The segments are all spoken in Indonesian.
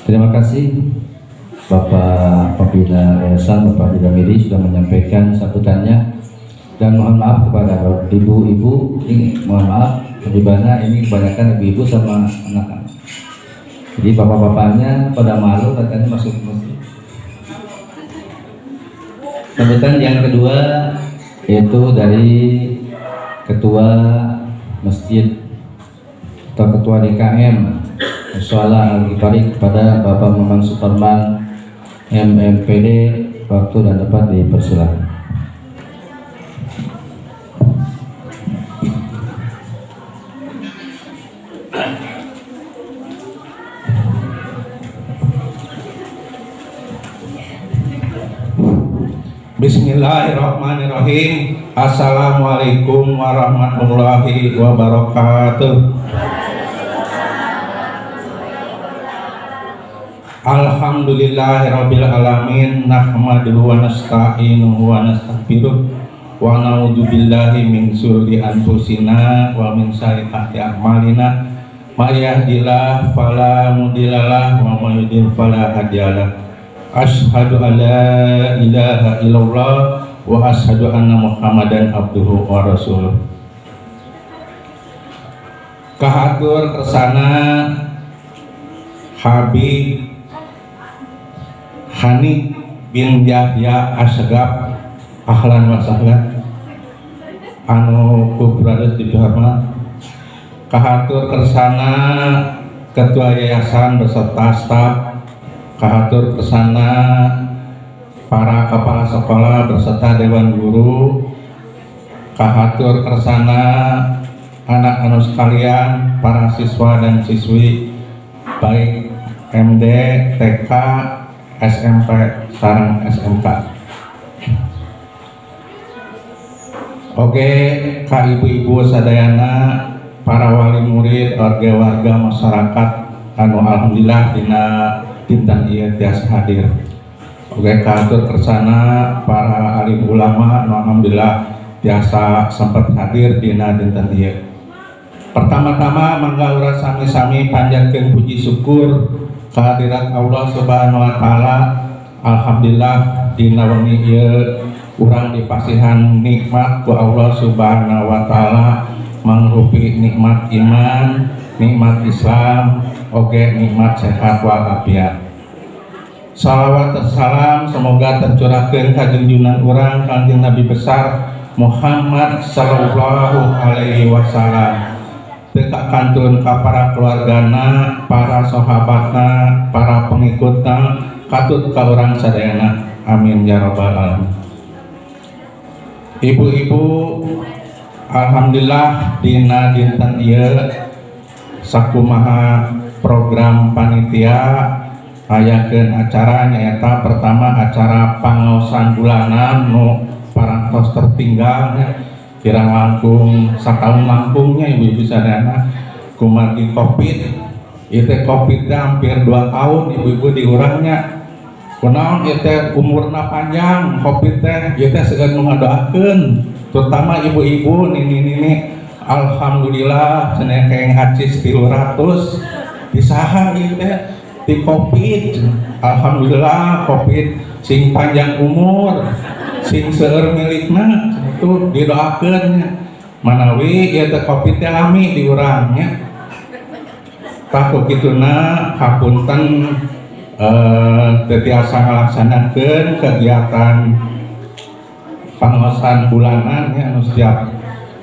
Terima kasih Bapak Pembina Yayasan, Bapak Bida Miri sudah menyampaikan sambutannya, dan mohon maaf kepada ibu-ibu, ini mohon maaf di mana ini kebanyakan ibu-ibu sama anak-anak, jadi bapak-bapaknya pada malu katanya masuk masjid. Sambutan yang kedua yaitu dari Ketua Masjid atau Ketua DKM Mushola Al-Ghifari kepada Bapak Maman Suparman MMPD, waktu dan tempat dipersilakan. Bismillahirrahmanirrahim. Assalamualaikum warahmatullahi wabarakatuh. Alhamdulillahirabbil alamin, nahmaduhu wa nasta'inuhu wa nastaghfiruh wa na'udzubillahi min syururi anfusina wa min sayyiati a'malina. May yahdihillahu fala mudhillalah wa may yudhlil fala hadiyalah. Asyhadu an la ilaha illallah wa asyhadu anna Muhammadan abduhu wa rasuluh. Kahatur kersana Habib Hani bin Yahya Asgaf, ahlan wa sahlan, anu kubrados dihormat. Kahatur kersana Ketua Yayasan beserta staf, kahatur kersana para kepala sekolah beserta dewan guru, kahatur kersana anak-anak sekalian, para siswa dan siswi baik MD, TK, SMP, sareng SMK. Oke, ka ibu-ibu sadayana, para wali murid, warga masyarakat anu alhamdulillah dina dinten ieu tiasa hadir. Oke, katur kersana para alim ulama anu alhamdulillah tiasa sempat hadir dina dinten ieu. Pertama-tama mangga urang sami-sami panjatkeun puji syukur kehadirat Allah Subhanahu wa taala. Alhamdulillah dina wengi ieu urang dipasihan nikmat ku Allah Subhanahu wa taala, mangrupi nikmat iman, nikmat Islam, oge nikmat sehat walafiat. Salawat dan salam semoga tercurahkeun ka junjungan urang Kangjeng Nabi besar Muhammad sallallahu alaihi wasallam. Teka kantun ka para keluargana, para sahabatna, para pengikutna, katut ka urang sadayana. Amin ya rabbal alamin. Ibu-ibu, alhamdulillah dina dinten ieu sakumaha program panitia ayakeun acara nyaeta pertama acara pangaosan bulanan nu parantos tertinggal kirang langkung sataun langkungnya ibu-ibu sadayana kumargi covid. Ieu teh covid teh hampir 2 tahun ibu-ibu diurangnya. Kunaon ieu teh umurna panjang covid teh, ieu teh seueur nu ngadoakeun terutama ibu-ibu nini alhamdulillah cenah kaeng hacis 300 disaha ieu teh di covid. Alhamdulillah covid sing panjang umur, sing seueur milikna itu didoakeun manawi ieu teh covid teh lami di urangnya. Tah kituna hapunten teu tiasa ngalaksanakeun kegiatan pangaosan bulanan anu setiap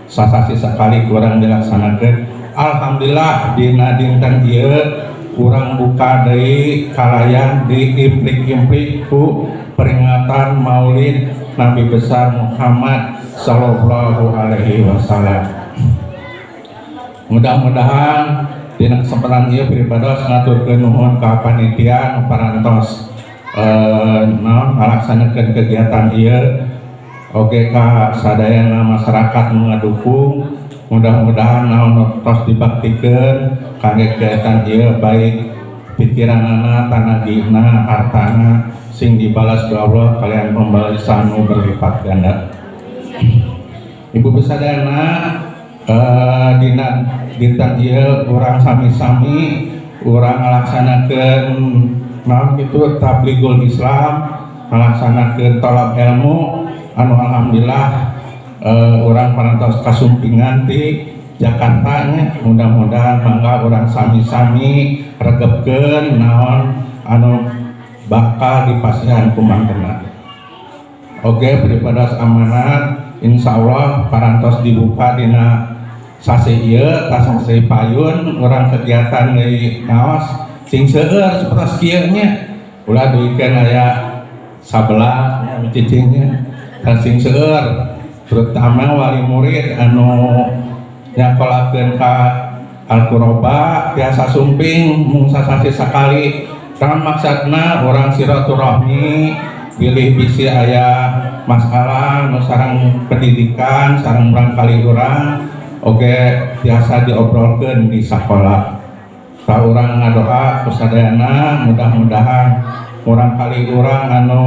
sasasi sekali kurang dilaksanakeun. Alhamdulillah dina dinten ieu urang buka deui kalayan di implik-implik ku peringatan Maulid Nabi besar Muhammad sallallahu alaihi wasallam. Mudah-mudahan dina kesempatan ieu pribados ngaturkeun nuhun ka panitia nu parantos ngalaksanakeun kegiatan ieu. Oke ka sadayana masyarakat nu ngadukung, mudah-mudahan naon tos dibaktikeun kangge kegiatan ieu baik pikiranana, tanagihna, hartana sing dibalas ku Allah kalian pembalasan nu berlipat ganda. Ibu sadayana dina dinten ieu urang sami-sami urang ngalaksanakeun naon kitu tabligul Islam, ngalaksanakeun tolab ilmu anu alhamdulillah urang parantos kasumpingan ti Jakarta nya. Mudah-mudahan mangga urang sami-sami regepkeun naon anu bakal dipasihan ku mangkena. Oke, beribadah amanat insyaallah parantos dibuka dina sase ieu ka sase payun urang kegiatan deui ngaos sing seueur sapertos kieu nya ulah duikeun aya 11 cicingnya dan sing seueur terutama wali murid anu nyakolakeun ka Al-Quraba biasa sumping mung sasasi sakali kan maksudna orang silaturahmi pilih bisi aya masalah nu sareng pendidikan sareng barangkali urang oke biasa diobrolkeun di sekolah. Ka urang ngadoa kusadayana mudah-mudahan urang kali urang anu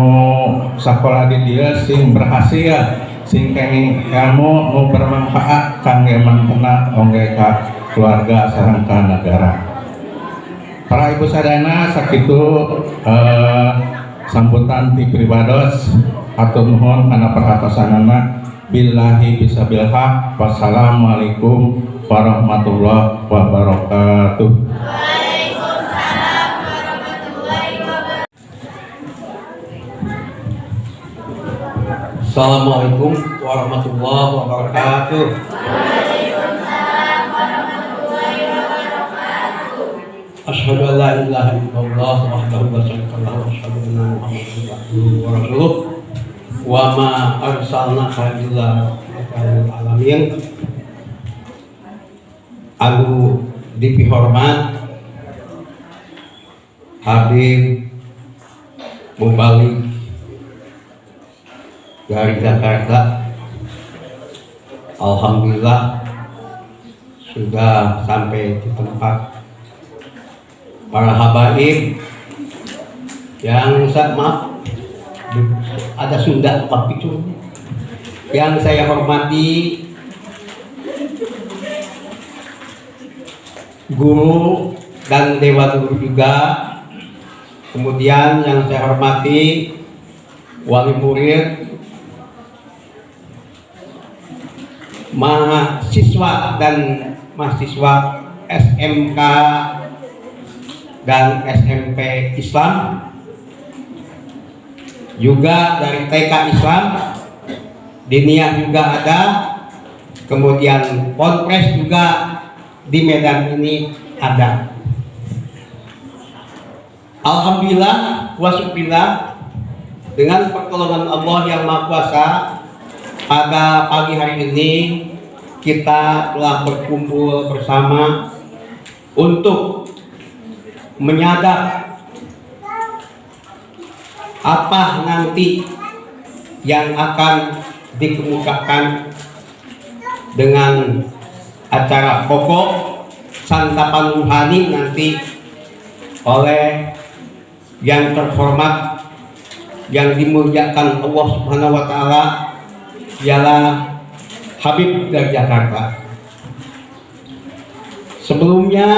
sakola di dieu sing berhasil sing kenging ilmu nu bermanfaat kangge mangkena ongge ka keluarga sareng ka negara. Para ibu sadayana sakitu sambutan ti pribados atur nuhun kana perhatosanana. Billahi bisabil haq. Wassalamualaikum warahmatullahi wabarakatuh. Waalaikumsalam warahmatullahi wabarakatuh. Assalamualaikum warahmatullahi wabarakatuh. Waalaikumsalam warahmatullahi wabarakatuh. Asyhadu an la ilaha illallah wahdahu la syarika lahu wa asyhadu anna Muhammadan abduhu wa rasuluh. Wa ma arsalnaka illa rahmatan lil alamin. Anu dipihormat Habib Mubalik dari Jakarta, alhamdulillah sudah sampai di tempat. Para habaib yang maaf ada Sunda Pak Picu yang saya hormati, guru dan dewa guru juga, kemudian yang saya hormati wali murid, mahasiswa dan mahasiswa SMK dan SMP Islam, juga dari TK Islam, Diniyah juga ada, kemudian Ponpres juga di Medan ini ada. Alhamdulillah wa syukurillah, dengan pertolongan Allah yang Maha Kuasa, pada pagi hari ini kita telah berkumpul bersama untuk menyadap apa nanti yang akan dikemukakan dengan acara pokok santapan ruhani nanti oleh yang terhormat yang dimuliakan Allah Subhanahu wa taala, ialah Habib dari Jakarta. Sebelumnya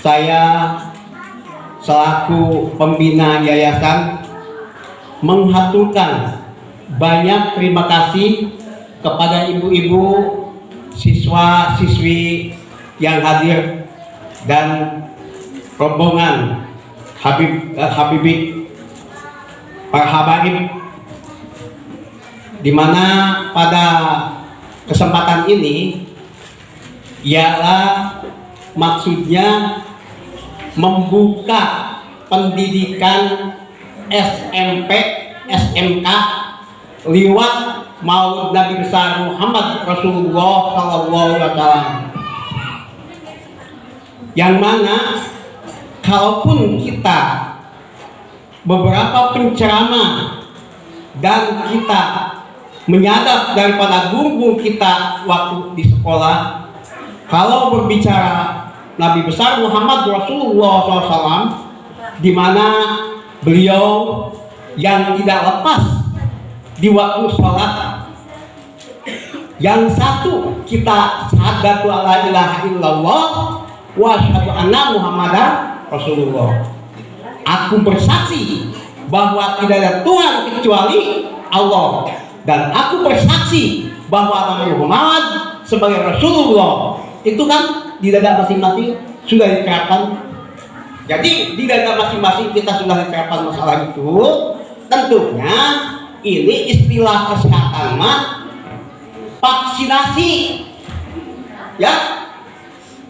saya selaku pembina yayasan menghaturkan banyak terima kasih kepada ibu-ibu, siswa-siswi yang hadir dan rombongan Habibik, para habaib, di mana pada kesempatan ini ialah maksudnya membuka pendidikan SMP, SMK lewat Maulid Nabi besar Muhammad Rasulullah SAW, yang mana kalaupun kita beberapa penceramah dan kita menyadap daripada guru kita waktu di sekolah, kalau berbicara Nabi besar Muhammad Rasulullah SAW, di mana beliau yang tidak lepas di waktu sholat, yang satu kita syahadatu la ilaha illallah wa asyhadu anna Muhammadar Rasulullah. Aku bersaksi bahwa tidak ada Tuhan kecuali Allah, dan aku bersaksi bahwa Nabi Muhammad sebagai Rasulullah. Itu kan di dada masing-masing sudah diterapkan. Jadi di dada masing-masing kita sudah diterapkan masalah itu. Tentunya ini istilah kesehatan mah vaksinasi, ya.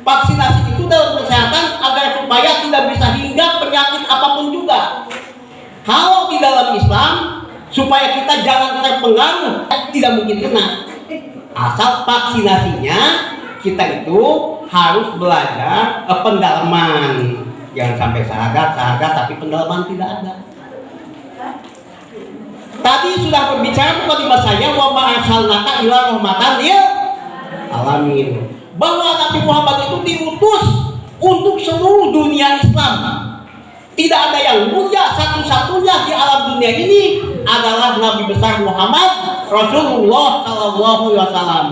Vaksinasi itu dalam kesehatan agar supaya tidak bisa hingga penyakit apapun juga. Kalau di dalam Islam supaya kita jangan terpengaruh, tidak mungkin kena. Asal vaksinasinya kita itu harus belajar pendalaman. Jangan sampai syahadat tapi pendalaman tidak ada. Tadi sudah berbicara mukadimah saya wa ma arsalnaka illa rahmatan lil alamin. Bahwa Nabi Muhammad itu diutus untuk seluruh dunia Islam. Tidak ada yang mulia, satu-satunya di alam dunia ini adalah Nabi besar Muhammad Rasulullah Sallallahu Alaihi Wasallam.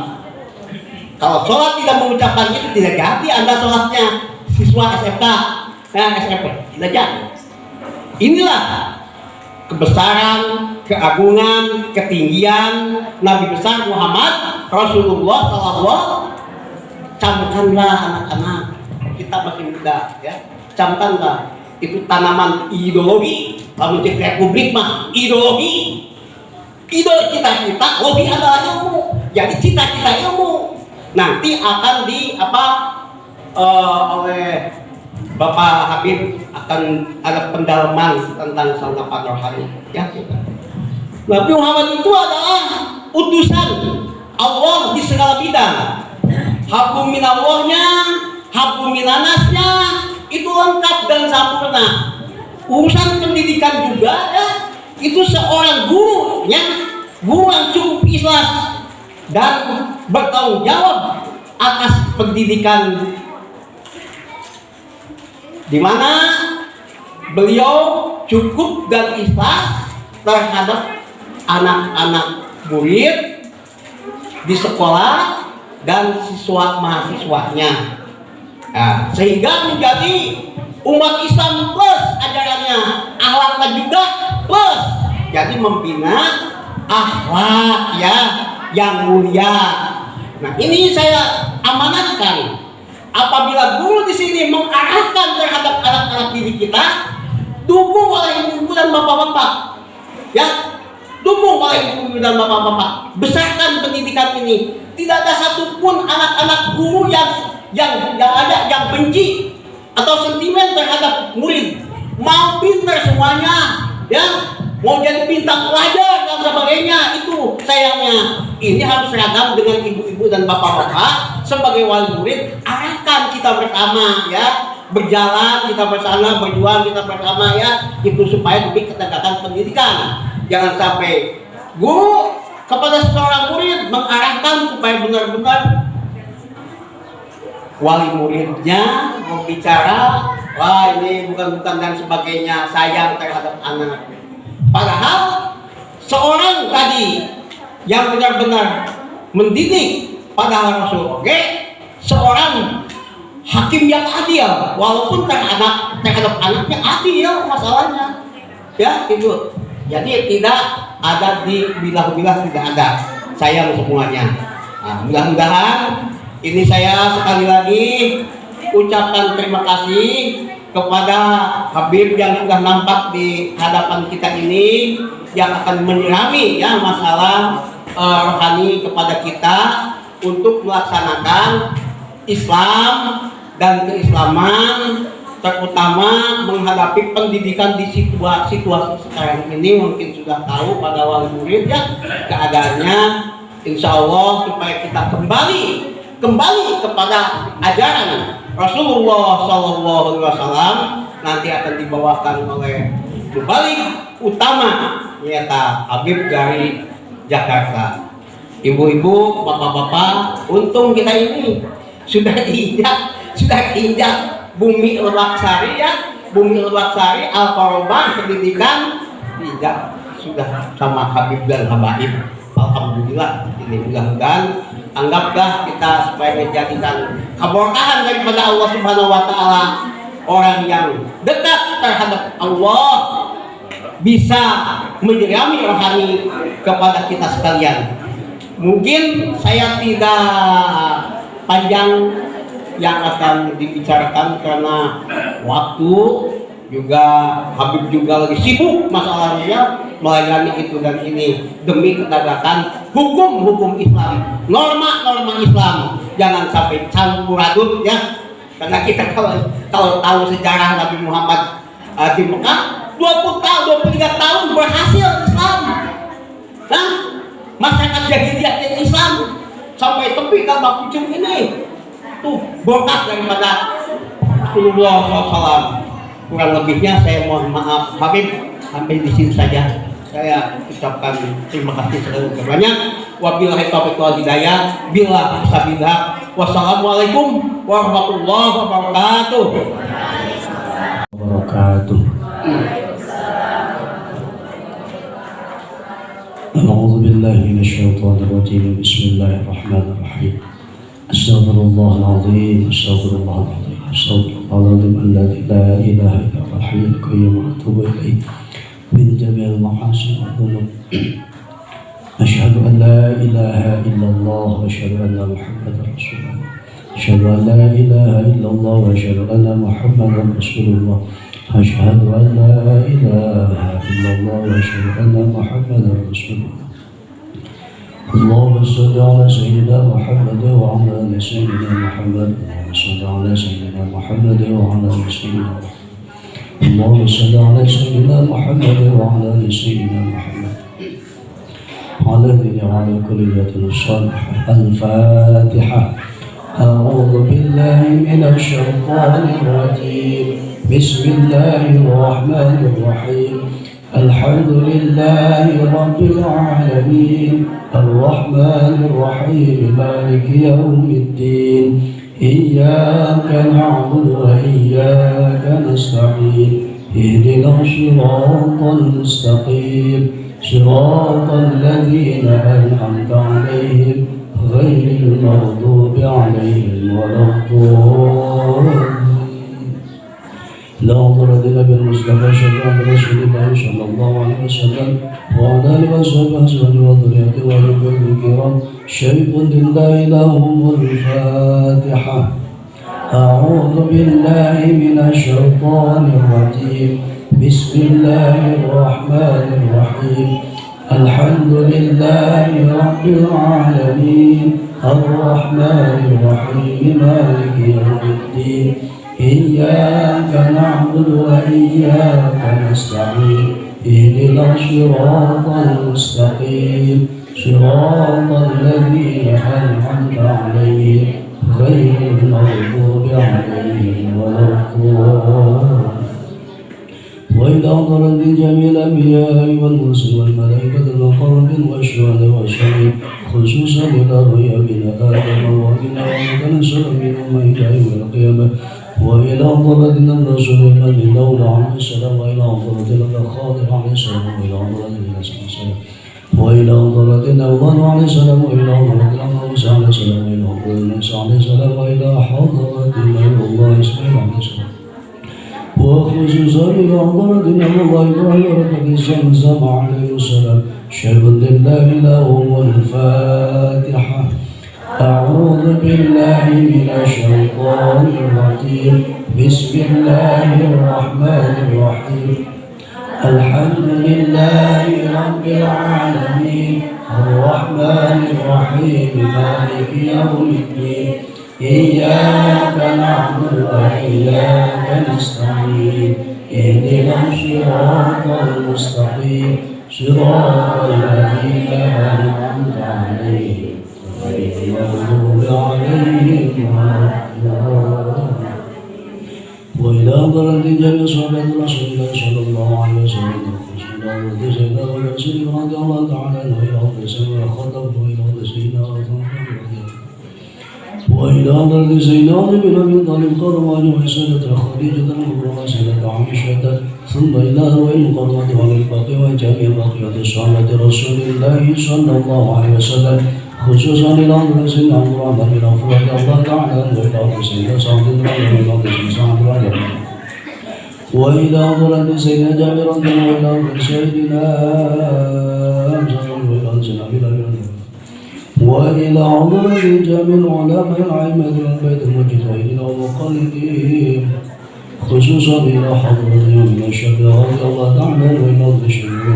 Kalau sholat tidak mengucapkan itu tidak jadi Anda sholatnya siswa SMK, SMP tidak jadi. Inilah kebesaran, keagungan, ketinggian Nabi besar Muhammad Rasulullah Sallallahu. Camkanlah anak-anak, kita masih muda, ya. Camkanlah itu tanaman ideologi. Kalau jadi republik mah ideologi. Cita-cita, logi adalah ilmu. Jadi cita-cita ilmu nanti akan oleh Bapak Habib akan ada pendalaman tentang santapan rohani, ya. Nabi Muhammad itu adalah utusan Allah di segala bidang. Hablum minallahnya, hablum minannasnya itu lengkap dan sempurna. Urusan pendidikan juga, ya, itu seorang guru yang cukup ikhlas dan bertanggung jawab atas pendidikan, di mana beliau cukup dan ikhlas terhadap anak-anak murid di sekolah dan siswa mahasiswanya, nah, sehingga menjadi umat Islam plus ajarannya, akhlaknya juga plus, jadi membina akhlak, ya, yang mulia. Nah, ini saya amanatkan. Apabila guru di sini mengarahkan terhadap anak-anak didik kita, dukung oleh ibu-ibu dan bapak-bapak, ya, dukung oleh ibu-ibu dan bapak-bapak, besarkan pendidikan ini. Tidak ada satupun anak-anak guru yang benci atau sentimen terhadap murid. Mau pintar semuanya, ya, mau jadi bintang pelajar dan sebagainya. Itu sayangnya. Ini harus seragam dengan ibu-ibu dan bapak-bapak sebagai wali murid. Arahkan kita bersama, ya, berjalan kita bersama, berjuang kita bersama, ya, itu supaya lebih ketegakan pendidikan. Jangan sampai guru kepada seorang murid mengarahkan supaya benar-benar wali muridnya berbicara, wah ini bukan dan sebagainya, sayang terhadap anak. Padahal seorang tadi yang benar-benar mendidik padahal Rasul, oke, seorang hakim yang adil, walaupun terhadap anaknya adil masalahnya, ya, itu. Jadi tidak ada di bilah-bilah, tidak ada, sayang semuanya. Nah, mudah-mudahan ini saya sekali lagi ucapkan terima kasih kepada Habib yang sudah nampak di hadapan kita ini, yang akan menyirami, ya, masalah rohani kepada kita untuk melaksanakan Islam dan keislaman, terutama menghadapi pendidikan di situasi sekarang ini. Mungkin sudah tahu pada wali murid, ya, keadaannya. Insya Allah supaya kita kembali kepada ajaran Rasulullah SAW, nanti akan dibawakan oleh mubalik utama, yaitu Habib dari Jakarta. Ibu-ibu, bapak-bapak, untung kita ini sudah diinjak bumi Lebaksari, ya, bumi Lebaksari, Al-Qarobah, pendidikan tidak sudah sama Habib dan Habaib. Alhamdulillah, ini mudah-mudahan anggaplah kita supaya menjadikan keberkahan daripada Allah Subhanahu wa taala. Orang yang dekat terhadap Allah bisa menyirami rohani kepada kita sekalian. Mungkin saya tidak panjang yang akan dibicarakan karena waktu juga, Habib juga lagi sibuk masalahnya melayani itu dan ini demi menegakkan hukum-hukum Islam, norma-norma Islam. Jangan sampai campur aduk ya, karena kita kalau tahu sejarah Nabi Muhammad di Mekah 20 tahun, 23 tahun berhasil Islam. Nah, masyarakat jahiliyah jadi Islam sampai tepi Ka'bah pucung ini. Tuh berkah daripada Rasulullah SAW. Kurang lebihnya saya mohon maaf, Habib, sampai di sini saja. Saya ucapkan terima kasih sekali banyak. Wabillahi taufiq wal hidayah. Bila sabillah. Wassalamualaikum warahmatullahi wabarakatuh. أعوذ بالله من الشيطان الرجيم بسم الله الرحمن الرحيم أستغفر الله العظيم أستغفر الله العظيم أستغفر الله العظيم الذي لا إله إلا هو الحي القيوم وأتوب إليه من جميع المعاصي والذنوب أشهد أن لا إله إلا الله وأشهد أن محمدا رسول الله أشهد أن لا إله إلا الله وأشهد أن محمدا رسول الله أشهد أن لا إله إلا الله وأشهد أن محمدا رسول الله اللهم صل على سيدنا محمد وعلى آل سيدنا محمد اللهم صل على سيدنا محمد وعلى آل سيدنا محمد اللهم صل على سيدنا محمد وعلى آل سيدنا محمد على الذين وعلى كل ذات الصالحة الفاتحة أعوذ بالله من الشيطان الرجيم بسم الله الرحمن الرحيم الحمد لله رب العالمين الرحمن الرحيم مالك يوم الدين إياك نعبد وإياك نستعين اهدنا الصراط المستقيم صراط الذين أنعمت عليهم غير المغضوب عليهم ولا الضالين لا ضرر بالمصطفى شفاعة رسول الله صلى الله عليه وسلم وعلى آله وصحبه أزواجه وذريته وآله الكرام شريف لله لهم الفاتحة أعوذ بالله من الشيطان الرجيم بسم الله الرحمن الرحيم الحمد لله رب العالمين الرحمن الرحيم مالك يوم الدين إياك نعبد وإياك نستعين اهدنا الصراط المستقيم صراط الذين أنعمت عليهم غير المغضوب عليهم ولا الضالين وإذا حضرت جميع الأنبياء والمرسلين والملائكة المقربين والشهداء والصالحين خصوصا إلى رؤيا بن آدم وإلى وتنزل منهم إلى يوم القيامة وإلى حضرتنا الرسول من داود عليه السلام وإلى حضرتنا الخاضر عليه السلام وإلى حضرتنا الحسن السلام وإلى حضرتنا الله عليه السلام وإلى حضرتنا موسى عليه السلام وإلى حضرتنا عيسى عليه السلام وإلى حضرتنا الله إسماعيل عليه السلام وخصوصا إلى حضرتنا الله إبراهيم ربك زمزم عليه السلام شهد لله لهم الفاتحة أعوذ بالله من الشيطان الرجيم بسم الله الرحمن الرحيم الحمد لله رب العالمين الرحمن الرحيم مالك يوم الدين إياك نعبد وإياك نستعين اهدنا الصراط المستقيم صراط الذين أنعمت عليهم غير المغضوب عليهم ولا الضالين وإلى حضرة جميع صحابة رسول الله صلى الله عليه وسلم خصوصا حضرة سيدنا ورسول رضي الله تعالى عنه وإلى حضرة سيدنا الخطب وإلى حضرة سيدنا وإلى حضرة سيدنا علي بن أبي طالب قربان وسيدة خديجة الكبرى وسيدة عائشة ثم إلى أروع القربة والباقي وجميع بقية صحابة رسول الله صلى الله عليه وسلم خصوصا إلى حضرة سيدنا عبد الرحمن بن عوف رضي الله تعالى عنه وإلى حضرة سيدنا سعد بن معاذ وإلى حضرة سيدنا سعد بن معاذ وإلى حضرة سيدنا جابر رضي الله وإلى حضرة سيدنا حمزة وإلى حضرة سيدنا بلال وإلى حضرة جميع العلماء الأئمة من البيت المجتهدين والمقلدين خصوصا إلى حضرة من الشافعي رضي الله تعالى وإلى حضرة سيدنا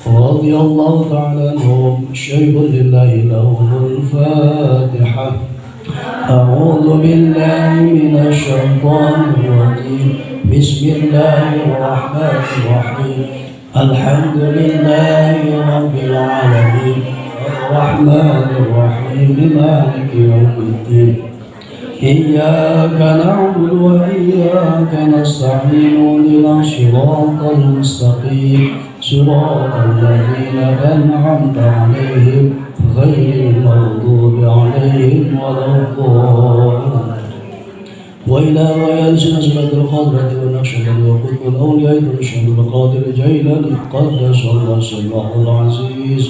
رضي الله تعالى عنهم شيخ لله لهم الفاتحة. أعوذ بالله من الشيطان الرجيم بسم الله الرحمن الرحيم الحمد لله رب العالمين الرحمن الرحيم مالك يوم الدين إياك نعبد وإياك نستعين اهدنا الصراط المستقيم صراط الذين أنعمت عليهم غير المغضوب عليهم ولا الضالين. وإلى ريال سلسلة القادرة والنقشبند وقطب الأولياء الشهد القادر جيلاني قدس الله سره العزيز.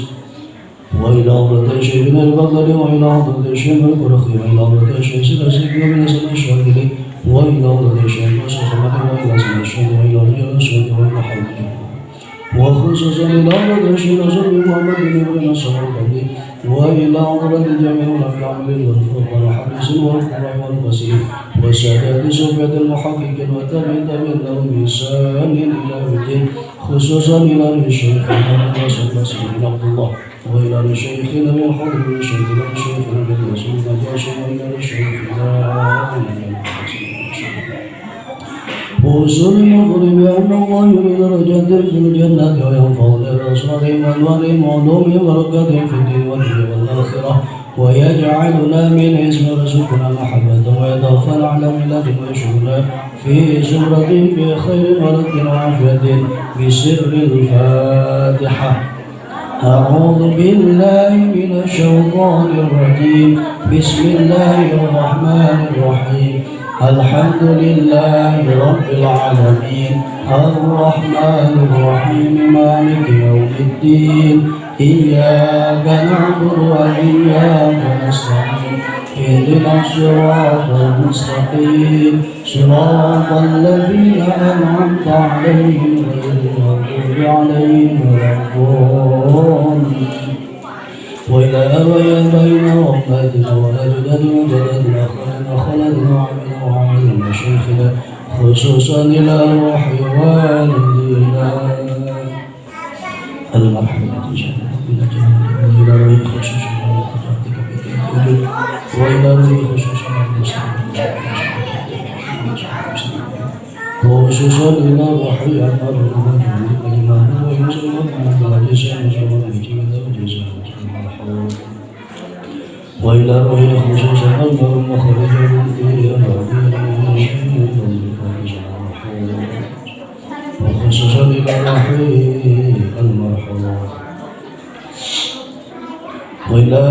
وإلى حضرة شيخنا البغدادي وإلى حضرة الشيخ البرخي وإلى حضرة الشيخ سيدنا بن حسن الشاذلي وإلى حضرة الشيخ يوسف حمد وإلى سيدنا الشيخ وإلى رجال الشهد وإلى حضرته وخصوصا إلى حضرة الشيخ نصر محمد بن إبراهيم الصمداني وإلى حضرة جميع العاملين والفقهاء والحديثين والقراء والفقيه والسادات صوفية المحققين والتابعين لهم بإحسان إلى يوم الدين خصوصا إلى الشيخ محمد بن عبد الله وإلى شيخنا من حضر شيخنا شيخنا من رسول الله وإلى شيخنا وصول المغرب أن الله يريد رجاء في الجنة وينفع لأسرارهم وأنوارهم وعلومهم وبركاتهم في الدين والدنيا والآخرة ويجعلنا من اسم رزقنا محبة ويتوفى على ملة ويشغلنا في زمرة في خير ورد وعافية بسر الفاتحة. أعوذ بالله من الشيطان الرجيم بسم الله الرحمن الرحيم الحمد لله رب العالمين الرحمن الرحيم مالك يوم الدين إياك نعبد وإياك نستعين اهدنا الصراط المستقيم صراط الذين أنعمت عليهم غير المغضوب عليهم ولا الضالين. وإلى آبائنا وأمهاتنا وأجدادنا وجداتنا خالدنا وعملنا وشيخنا خصوصا إلى روح والدينا المرحمة وإلى روح خصوصا وإلى روح خصوصا خصوصا إلى روح وإلى روح خصوصا اللهم خرج وخصوصا إلى روح المرحوم وإلى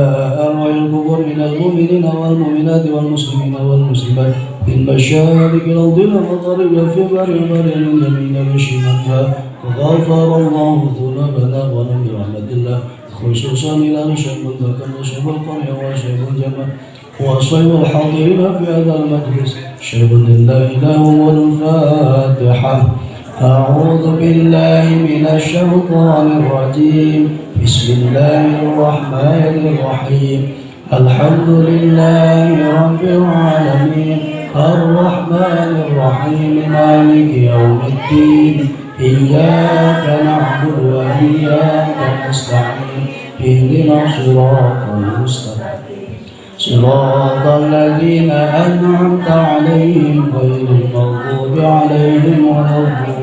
أرواح القبور من المؤمنين والمؤمنات والمسلمين والمسلمات في المشارق الأرض والمغارب في بر من يمين وشمالها غفر الله ذنوبنا ولم برحمة الله خصوصا إلى شيخ المكان وشيخ القرية وشيخ الجمع وصيب الحاضرين في هذا المجلس شيخ لله لهم الفاتحة. أعوذ بالله من الشيطان الرجيم بسم الله الرحمن الرحيم الحمد لله رب العالمين الرحمن الرحيم مالك يوم الدين إياك نعبد وإياك نستعين اهدنا الصراط المستقيم صراط الذين أنعمت عليهم غير المغضوب عليهم ولا الضالين.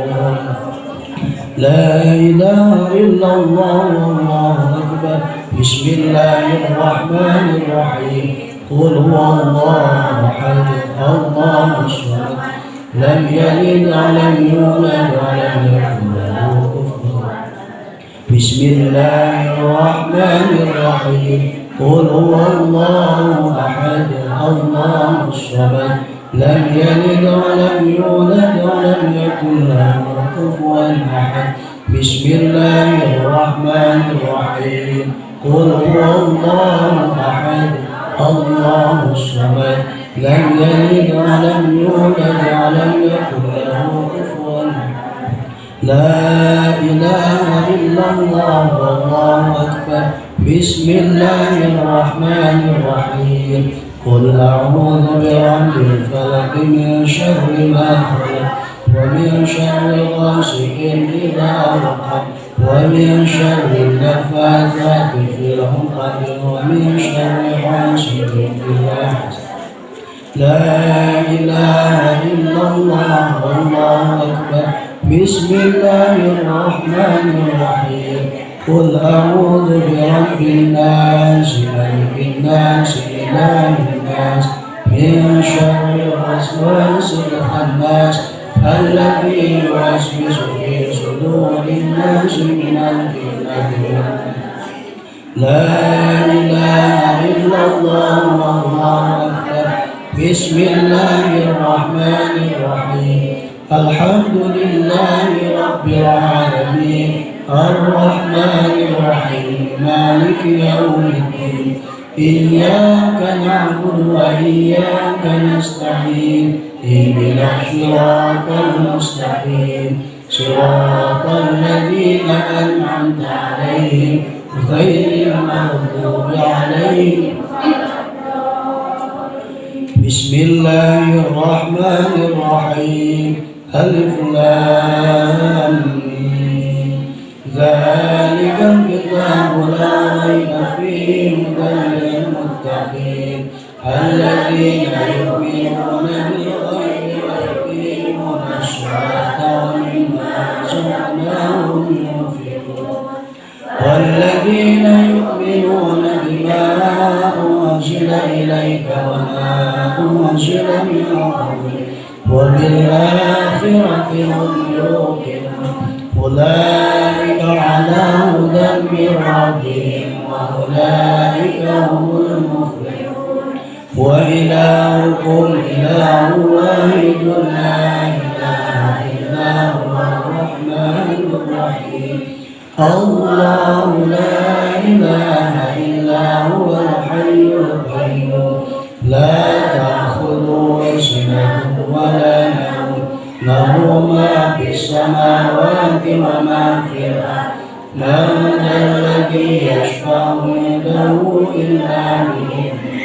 لا إله إلا الله والله أكبر بسم الله الرحمن الرحيم قل هو الله أحد الله الصمد لم يلد ولم يولد ولم يكن له كفوا بسم الله الرحمن الرحيم قل هو الله أحد الله الصمد لم يلد ولم يولد ولم يكن له كفوا أحد بسم الله الرحمن الرحيم قل هو الله أحد الله الصمد لم يلد ولم يولد ولم يكن له كفوا أحد لا إله إلا الله والله أكبر بسم الله الرحمن الرحيم قل أعوذ برب الفلق من شر ما خلق ومن شر غاسق إذا وقب ومن شر النفاثات في العقد ومن شر حاسد إذا حسد لا إله إلا الله والله أكبر بسم الله الرحمن الرحيم قل أعوذ برب الناس ملك الناس إله الناس من شر الوسواس الخناس الذي يوسوس في صدور الناس من الجنة والناس لا إله إلا الله والله أكبر بسم الله الرحمن الرحيم الحمد لله رب العالمين الرحمن الرحيم مالك يوم الدين إياك نعبد وإياك نستعين اهدنا الصراط المستقيم صراط الذين أنعمت عليهم غير المغضوب عليهم بسم الله الرحمن الرحيم ألف لام ميم ذلك الكتاب لا ريب فيه هدى للمتقين الذين يؤمنون بالغيب ويقيمون الصلاة ومما رزقناهم ينفقون والذين يؤمنون بما أنزل إليك وما أنزل من قبلك وبالآخرة هم يوقنون أولئك على هدى من ربهم وأولئك هم المفلحون وإلهكم إله واحد لا إله إلا هو الرحمن الرحيم الله لا إله إلا هو الحي القيوم لا تأخذه سنة ولا نوم له ما في السماوات وما في الأرض من ذا الذي يشفع عنده إلا بإذنه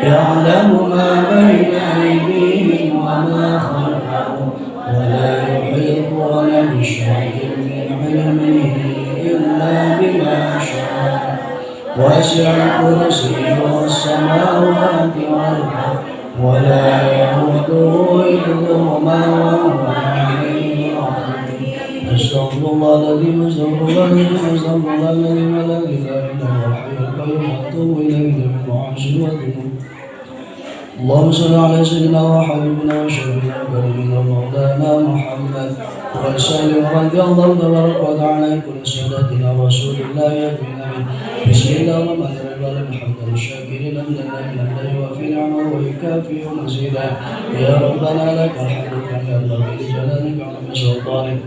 يعلم ما بين أيديهم وما خلفهم ولا يحيطون بشيء من علمه إلا بما شاء وسع كرسيه السماوات والأرض ولا يئوده حفظهما وهو العلي العظيم أستغفر الله العظيم أستغفر الله العظيم أستغفر الله العظيم الذي لا إله إلا هو الحي القيوم وأتوب إليه من المعاصي والذنوب اللهم صل على سيدنا وحبيبنا وشفيعنا وكريمنا ومولانا محمد وسلم رضي الله تبارك وتعالى عن كل سادتنا رسول الله يكفينا من بسم الله الرحمن الرحيم الحمد للشاكرين لله من وفي نعمه ويكافئ مزيدا يا ربنا لك الحمد كما ينبغي لجلالك وعظيم سلطانك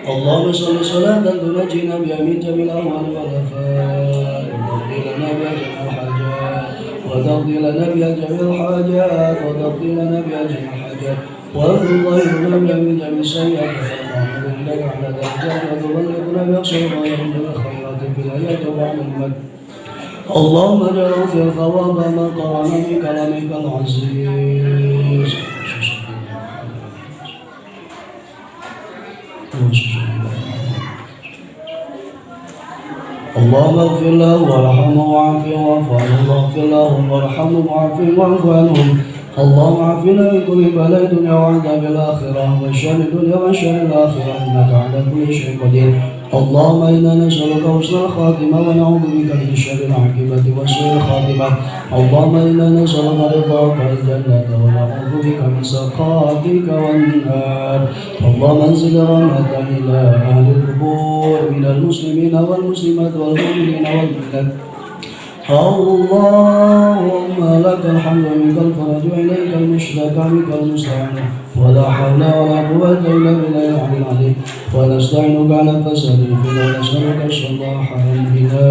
اللهم صل صلاة تنجينا بها من جميع الأهوال والآفات وتقضي لنا بها جميع الحاجات وتقضي لنا بها جميع الحاجات وتقضي لنا بها جميع الحاجات وأرض الله يغنى بها من جميع السيئات ونعوذ إليك على درجات وتبلغنا بأقصى ما يرد الخيرات في الحياة وبعد الموت اللهم اجعله في الثواب ما قرأنا من كلامك العزيز اللهم اغفر له وارحمه وعافه واعف عنه واغفر لهم وارحمهم وعافهم واعف عنهم اللهم عافنا من كل بلاء الدنيا وعذاب الآخرة وشر الدنيا وشر الآخرة إنك على كل شيء قدير اللهم إنا نسألك حسن الخاتمة ونعوذ بك من شر العاقبة وسوء الخاتمة اللهم إنا نسألك رضاك والجنة ونعوذ بك من سخطك والنار اللهم انزل رحمة إلى أهل القبور من المسلمين والمسلمات والمؤمنين والمؤمنات اللهم لك الحمد ومنك الفرج وإليك المشتكى بك المستعان ولا حول ولا قوة إلا بالله العلي العظيم ونستعينك على الفساد ونسألك الصلاح بنا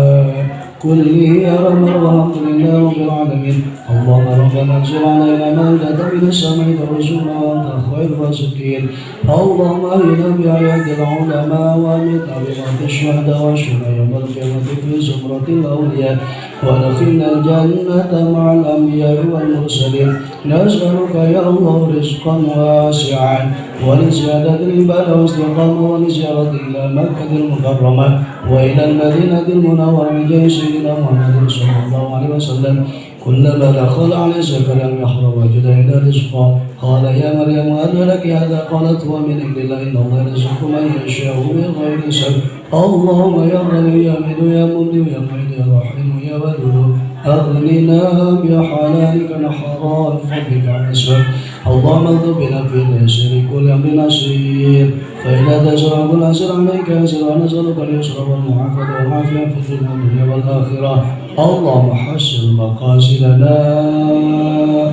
كله يا رب والحمد لله رب العالمين. اللهم ربنا انزل علينا مائدة من السماء ترزقنا وانت خير الرازقين. اللهم اهدنا بآيات العلماء وامتنا بموت الشهداء والشهداء يوم القيامة في زمرة الأولياء وادخلنا الجنة مع الأنبياء والمرسلين. نسألك يا الله رزقا واسعا ولزيادة العبادة واستقامة ولزيارة إلى مكة المكرمة وإلى المدينة المنورة بجاه سيدنا محمد صلى الله عليه وسلم. كلما دخل عليه زكريا المحراب وجد إلى رزقا قال يا مريم أن لك هذا؟ قالت هو من عند الله إن الله يرزق من يشاء بغير حساب. اللهم يا غني يا ميد يا مبدي يا معيد يا رحيم يا ودود أغننا بحلالك نحرا فضلك عن السوء. اللهم اغفر بنا في اليسير كل أمر نسير فإذا تسر كل أسر عليك يسر ونسألك اليسر والمعافاة والعافية في الدنيا والدنيا والآخرة. اللهم حسن مقاصدنا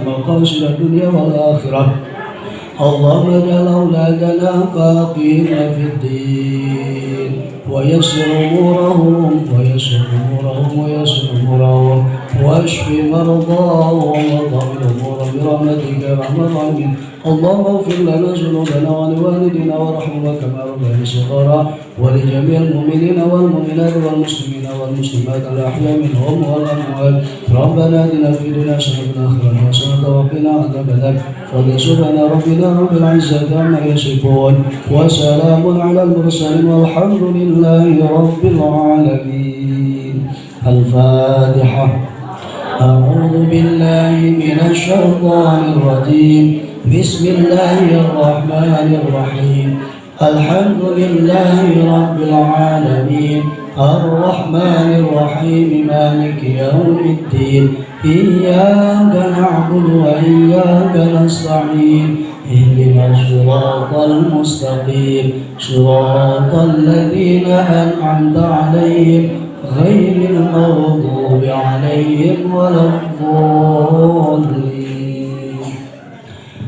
مقاصد الدنيا والآخرة. اللهم اجعل أولادنا فاقهين في الدين ويسر أمورهم واشف مرضاهم وطهر الأمور برحمتك يا أرحم الراحمين. اللهم اغفر لنا ذنوبنا ولوالدينا وارحمنا كما ربنا صغارا ولجميع المؤمنين والمؤمنات والمسلمين والمسلمات الأحياء منهم والأموات. ربنا آتنا في الدنيا حسنة وفي الآخرة حسنة وقنا عذاب النار. سبحان ربنا رب العزة عما يصفون وسلام على المرسلين والحمد لله رب العالمين. الفاتحة. أعوذ بالله من الشيطان الرجيم. بسم الله الرحمن الرحيم. الحمد لله رب العالمين الرحمن الرحيم مالك يوم الدين إياك نعبد وإياك نستعين اهدنا الصراط المستقيم صراط الذين أنعمت عليهم غير المغضوب عليهم ولا الضالين.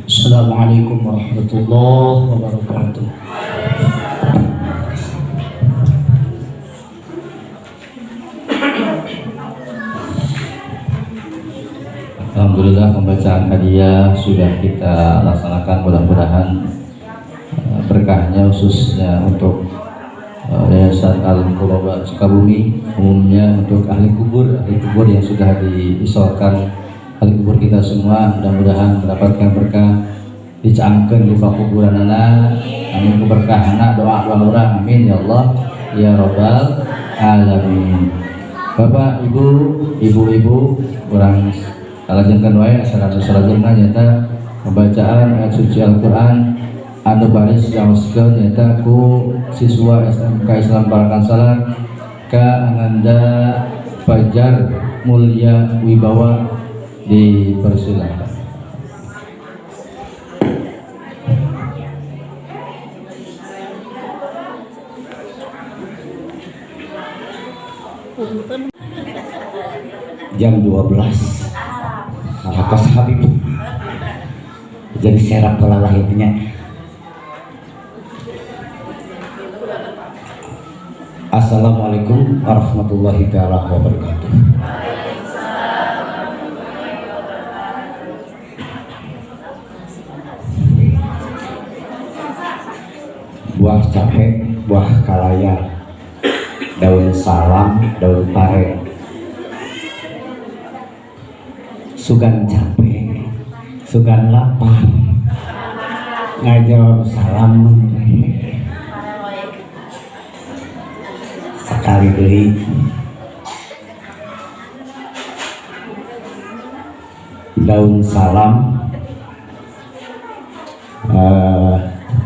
Assalamualaikum warahmatullahi wabarakatuh. Alhamdulillah pembacaan hadiah sudah kita laksanakan, mudah-mudahan berkahnya khususnya untuk Yayasan Al-Qurba Sukabumi, umumnya untuk ahli kubur yang sudah diisolkan, ahli kubur kita semua mudah-mudahan mendapatkan berkah, dicaangkeun di pakuburanana, amin keberkahanna, doa orang, amin ya Allah ya Rabbal alamin. Bapak, Ibu, ibu-ibu, orang kalajengkeun wae salat-salatna nyata pembacaan ayat suci Al-Qur'an anu baris diaoskeun nyata ku siswa SMK Islam Barakan Salam ka Ananda Fajar Mulya Wibawa, dipersilakan. Jam 12 Harakas Habib jadi serap pola lahirnya. Assalamualaikum warahmatullahi wabarakatuh. Buah capek, buah kalaya, daun salam, daun pare, sugan capek, sugan lapar, ngajawab salam sekali deui. Daun salam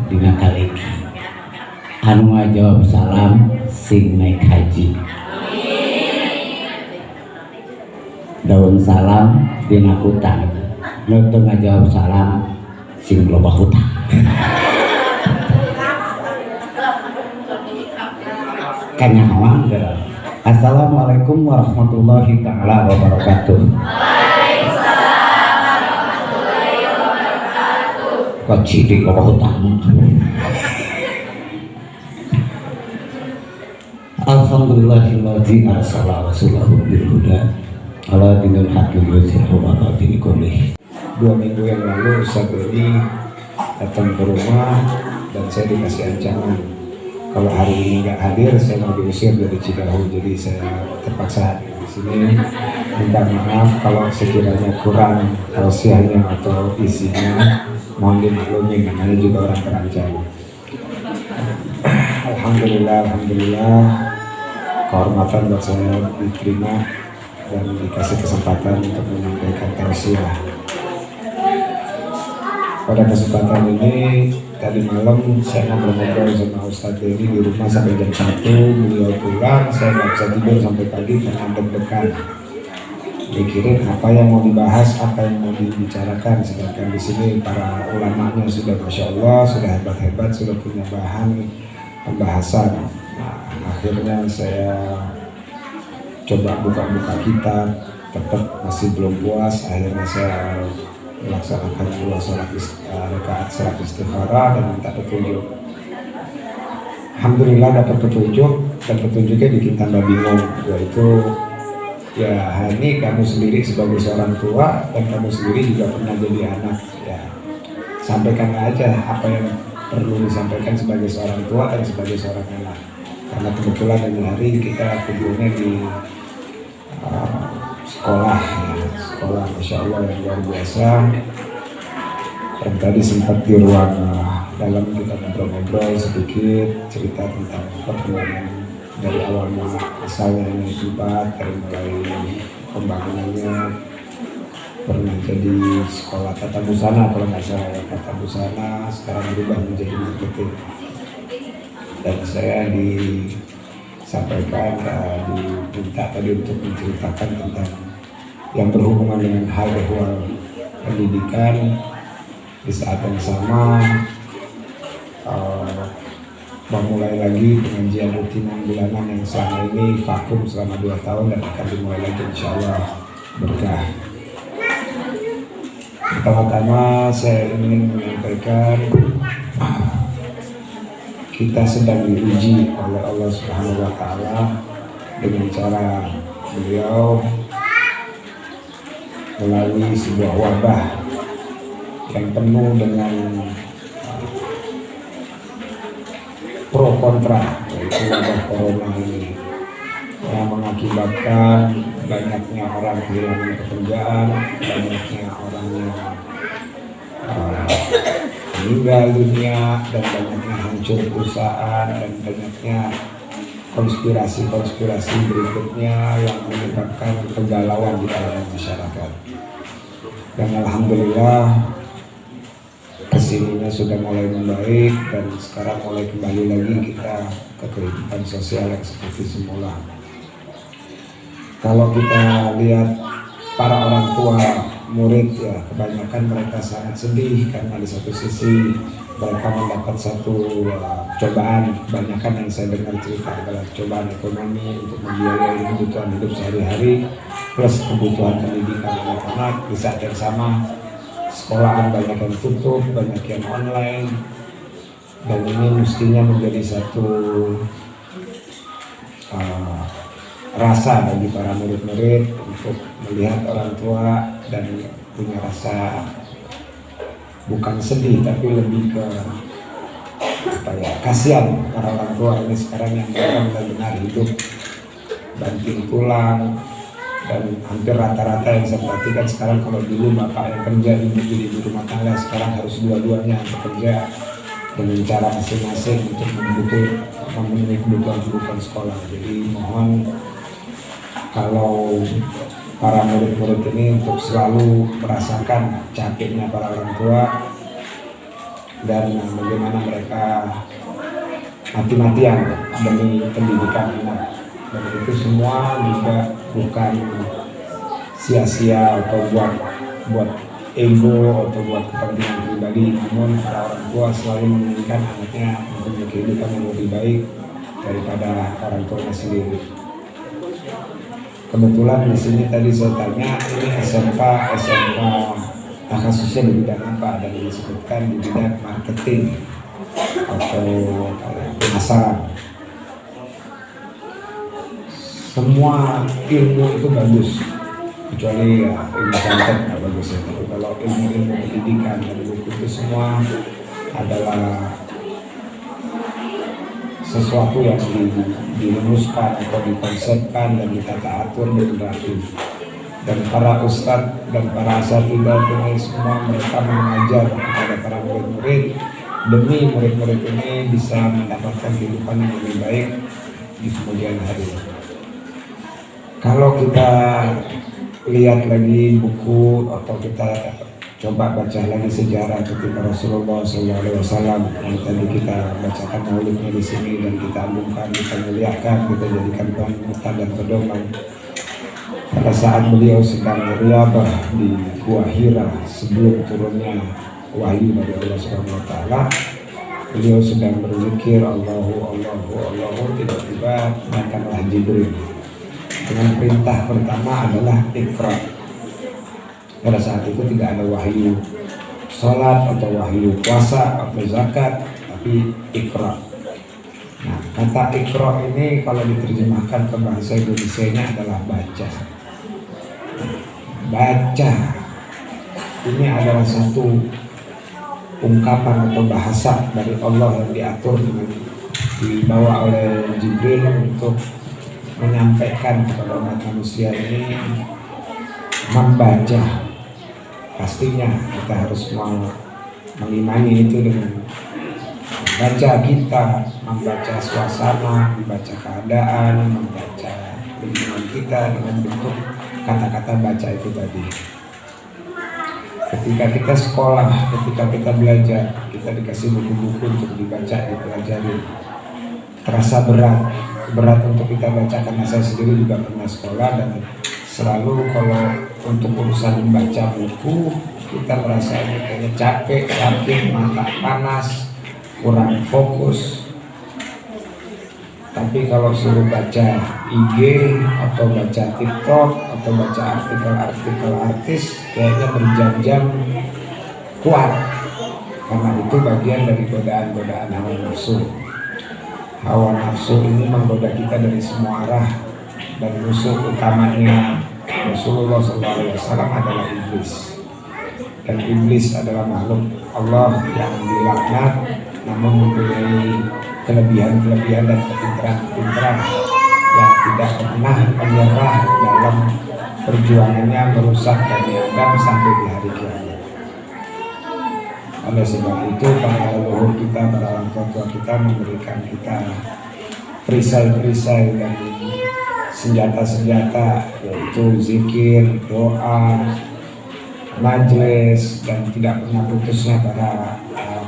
dina kali anu ngajawab salam sing naik haji. Daun salam dina hutang nu teu ngajawab salam sing loba hutang. Kanyahoan geura Assalamualaikum warahmatullahi taala wabarakatuh. Kok cilik kok tamu. Alhamdulillahilladzi arsala rasulahu bil huda ala dinil haqqi yuzhiru ala dini kullih. 2 minggu yang lalu Ustaz Dodi datang ke rumah dan saya dikasih ancaman kalau hari ini nggak hadir saya mau diusir dari Cidahu. Jadi saya terpaksa hadir di sini. Minta maaf kalau sekiranya kurang tausiahnya atau isinya, mohon dimaklumi namanya juga orang terancam. Alhamdulillah kehormatan buat saya diterima dan dikasih kesempatan untuk menyampaikan tausiah. Pada kesempatan ini tadi malam saya ngobrol-ngobrol sama Ustadz Dedi di rumah sampai jam 1, beliau pulang, saya nggak bisa tidur sampai pagi karena deg-degan mikirin apa yang mau dibahas, apa yang mau dibicarakan. Sedangkan di sini para ulamanya sudah Masya Allah, sudah hebat-hebat, sudah punya bahan pembahasan. Nah, akhirnya saya coba buka-buka kitab, tetap masih belum puas. Akhirnya saya melaksanakan 2 rakaat salat istikharah dan minta petunjuk. Alhamdulillah dapat petunjuk, dan petunjuknya bikin tambah bingung, yaitu ya Hani, kamu sendiri sebagai seorang tua dan kamu sendiri juga pernah jadi anak, ya sampaikan aja apa yang perlu disampaikan sebagai seorang tua dan sebagai seorang anak. Karena kebetulan ini hari kita kumpulnya di sekolah, ya, sekolah Masya Allah yang luar biasa. Dan tadi sempat di ruang dalam kita ngobrol-ngobrol sedikit, cerita tentang perkembangan dari awal asalnya ini tempat, dari mulai pembangunannya, pernah jadi sekolah tata busana kalau nggak salah ya, tata busana, sekarang berubah menjadi marketing. Dan saya disampaikan, diminta tadi untuk menceritakan tentang yang berhubungan dengan hal ehwal pendidikan. Di saat yang sama memulai lagi pengajian rutinan bulanan yang selama ini vakum selama 2 tahun dan akan dimulai lagi insya Allah berkah. Pertama-tama saya ingin menyampaikan kita sedang diuji oleh Allah Subhanahu wa Ta'ala dengan cara beliau melalui sebuah wabah yang penuh dengan pro kontra, yaitu wabah corona ini yang mengakibatkan banyaknya orang kehilangan pekerjaan, banyaknya orang yang meninggal dunia, dan banyaknya hancur perusahaan, dan banyaknya konspirasi berikutnya yang menyebabkan kegalauan di kalangan masyarakat. Dan alhamdulillah kesininya sudah mulai membaik dan sekarang mulai kembali lagi kita ke kehidupan sosial yang seperti semula. Kalau kita lihat para orang tua murid, ya kebanyakan mereka sangat sedih karena di satu sisi mereka mendapat satu cobaan. Kebanyakan yang saya dengar cerita adalah cobaan ekonomi untuk membiayai kebutuhan hidup sehari-hari plus kebutuhan pendidikan anak-anak. Di saat yang sama sekolahan banyak yang tutup, banyak yang online, dan ini mestinya menjadi satu rasa bagi para murid-murid untuk melihat orang tua dan punya rasa bukan sedih tapi lebih ke kasihan para orang tua ini sekarang yang mereka benar-benar hidup banting tulang. Dan hampir rata-rata yang saya perhatikan sekarang, kalau dulu bapak yang kerja, ibu jadi ibu rumah tangga, sekarang harus dua-duanya bekerja dengan cara masing-masing untuk memenuhi kebutuhan sekolah. Jadi mohon kalau para murid-murid ini untuk selalu merasakan capeknya para orang tua dan bagaimana mereka mati-matian demi pendidikan anak. Dan itu semua juga bukan sia-sia atau buat ego atau buat kepentingan pribadi, namun para orang tua selalu menginginkan anaknya mempunyai kehidupan yang lebih baik daripada orang tuanya sendiri. Kebetulan di sini tadi saya tanya ini SMK khususnya di bidang apa, dan disebutkan di bidang marketing atau pemasaran. Semua ilmu itu bagus, kecuali ya, ilmu konten nggak bagus ya. Tapi kalau ilmu pendidikan dan buku itu semua adalah sesuatu yang dirumuskan atau dikonsepkan dan ditata atur dengan rapi. Dan para ustadz dan para asatidzah ini semua mereka mengajar kepada para murid-murid demi murid-murid ini bisa mendapatkan kehidupan yang lebih baik di kemudian hari. Kalau kita lihat lagi buku atau kita coba baca lagi sejarah ketika Rasulullah SAW yang tadi kita bacakan maulidnya di sini dan kita agungkan, kita muliakan, kita jadikan panutan dan pedoman. Pada saat beliau sedang riyadhah di Gua Hira sebelum turunnya wahyu dari Allah Subhanahu wa taala, beliau sedang berzikir Allahu, tiba-tiba datanglah Jibril dengan perintah pertama adalah Iqra. Pada saat itu tidak ada wahyu sholat atau wahyu puasa atau zakat, tapi Iqra. Nah, kata Iqra ini kalau diterjemahkan ke bahasa Indonesianya adalah baca. Baca ini adalah satu ungkapan atau bahasa dari Allah yang diatur dengan dibawa oleh Jibril untuk menyampaikan kepada umat manusia ini membaca. Pastinya kita harus mengimani itu dengan membaca kita, membaca suasana, membaca keadaan, membaca lingkungan kita dengan bentuk kata-kata baca itu tadi. Ketika kita sekolah, ketika kita belajar, kita dikasih buku-buku untuk dibaca, dipelajari. Terasa berat untuk kita baca karena saya sendiri juga pernah sekolah dan selalu kalau untuk urusan membaca buku kita merasa ini kayaknya capek, sakit, mata panas, kurang fokus. Tapi kalau suruh baca IG atau baca TikTok atau baca artikel-artikel artis, kayaknya berjam-jam kuat. Karena itu bagian dari godaan-godaan hawa nafsu. Hawa nafsu ini menggoda kita dari semua arah, dan musuh utamanya Rasulullah SAW adalah iblis. Dan iblis adalah makhluk Allah yang dilaknat, namun mempunyai kelebihan-kelebihan dan kepintaran-kepintaran yang tidak pernah menyerah dalam perjuangannya merusak Bani Adam sampai di hari kiamat. Oleh sebab itu para leluhur kita, para orang tua kita memberikan kita perisai-perisai dan senjata-senjata, yaitu zikir, doa, majelis, dan tidak pernah putusnya para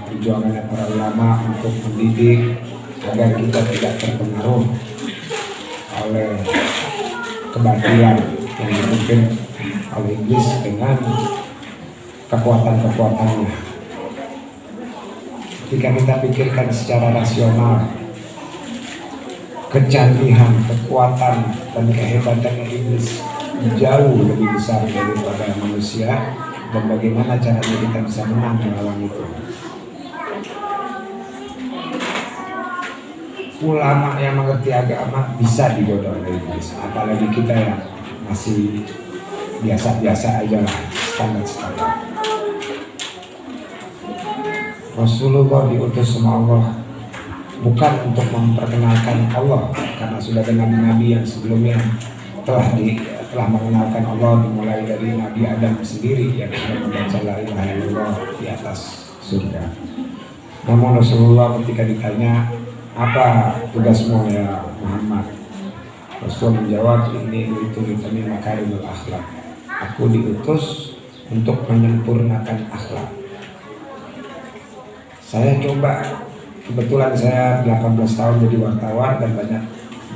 perjuangannya para ulama untuk mendidik agar kita tidak terpengaruh oleh kebatilan yang dipimpin oleh iblis dengan kekuatan-kekuatannya. Ketika kita pikirkan secara rasional, kecanggihan, kekuatan, dan kehebatannya iblis jauh lebih besar daripada manusia, dan bagaimana caranya kita bisa menang melawan itu. Ulama yang mengerti agama bisa digoda oleh iblis, apalagi kita yang masih biasa-biasa aja lah, standar-standar. Rasulullah diutus sama Allah bukan untuk memperkenalkan Allah, karena sudah ada nabi-nabi yang sebelumnya telah mengenalkan Allah, dimulai dari Nabi Adam sendiri yang sudah membaca la ilaha illallah di atas surga. Namun Rasulullah ketika ditanya, apa tugasmu ya Muhammad? Rasul menjawab, ini itu makarimul akhlak. Aku diutus untuk menyempurnakan akhlak. Saya coba, kebetulan saya 18 tahun jadi wartawan dan banyak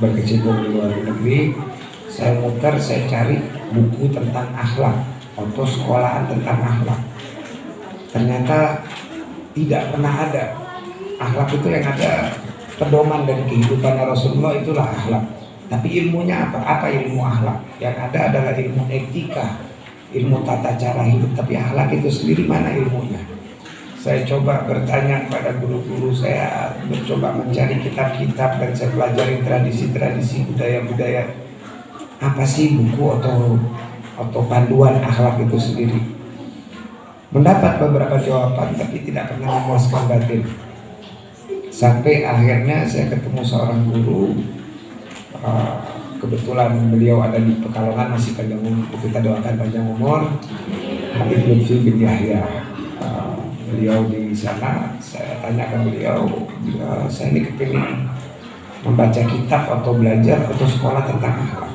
berkecimpung di luar negeri. Saya muter, saya cari buku tentang akhlak atau sekolahan tentang akhlak. Ternyata tidak pernah ada. Akhlak itu yang ada pedoman dari kehidupan Rasulullah, itulah akhlak. Tapi ilmunya apa? Apa ilmu akhlak? Yang ada adalah ilmu etika, ilmu tata cara hidup. Tapi akhlak itu sendiri mana ilmunya? Saya coba bertanya kepada guru-guru, saya mencoba mencari kitab-kitab dan saya pelajari tradisi-tradisi budaya-budaya. Apa sih buku atau panduan akhlak itu sendiri? Mendapat beberapa jawaban tapi tidak pernah memuaskan batin. Sampai akhirnya saya ketemu seorang guru, kebetulan beliau ada di Pekalongan, masih panjang umur, kita doakan panjang umur, Habib Lutfi bin Yahya. Beliau di sana, saya tanya ke beliau, saya ini kepingin membaca kitab atau belajar atau sekolah tentang akhlak.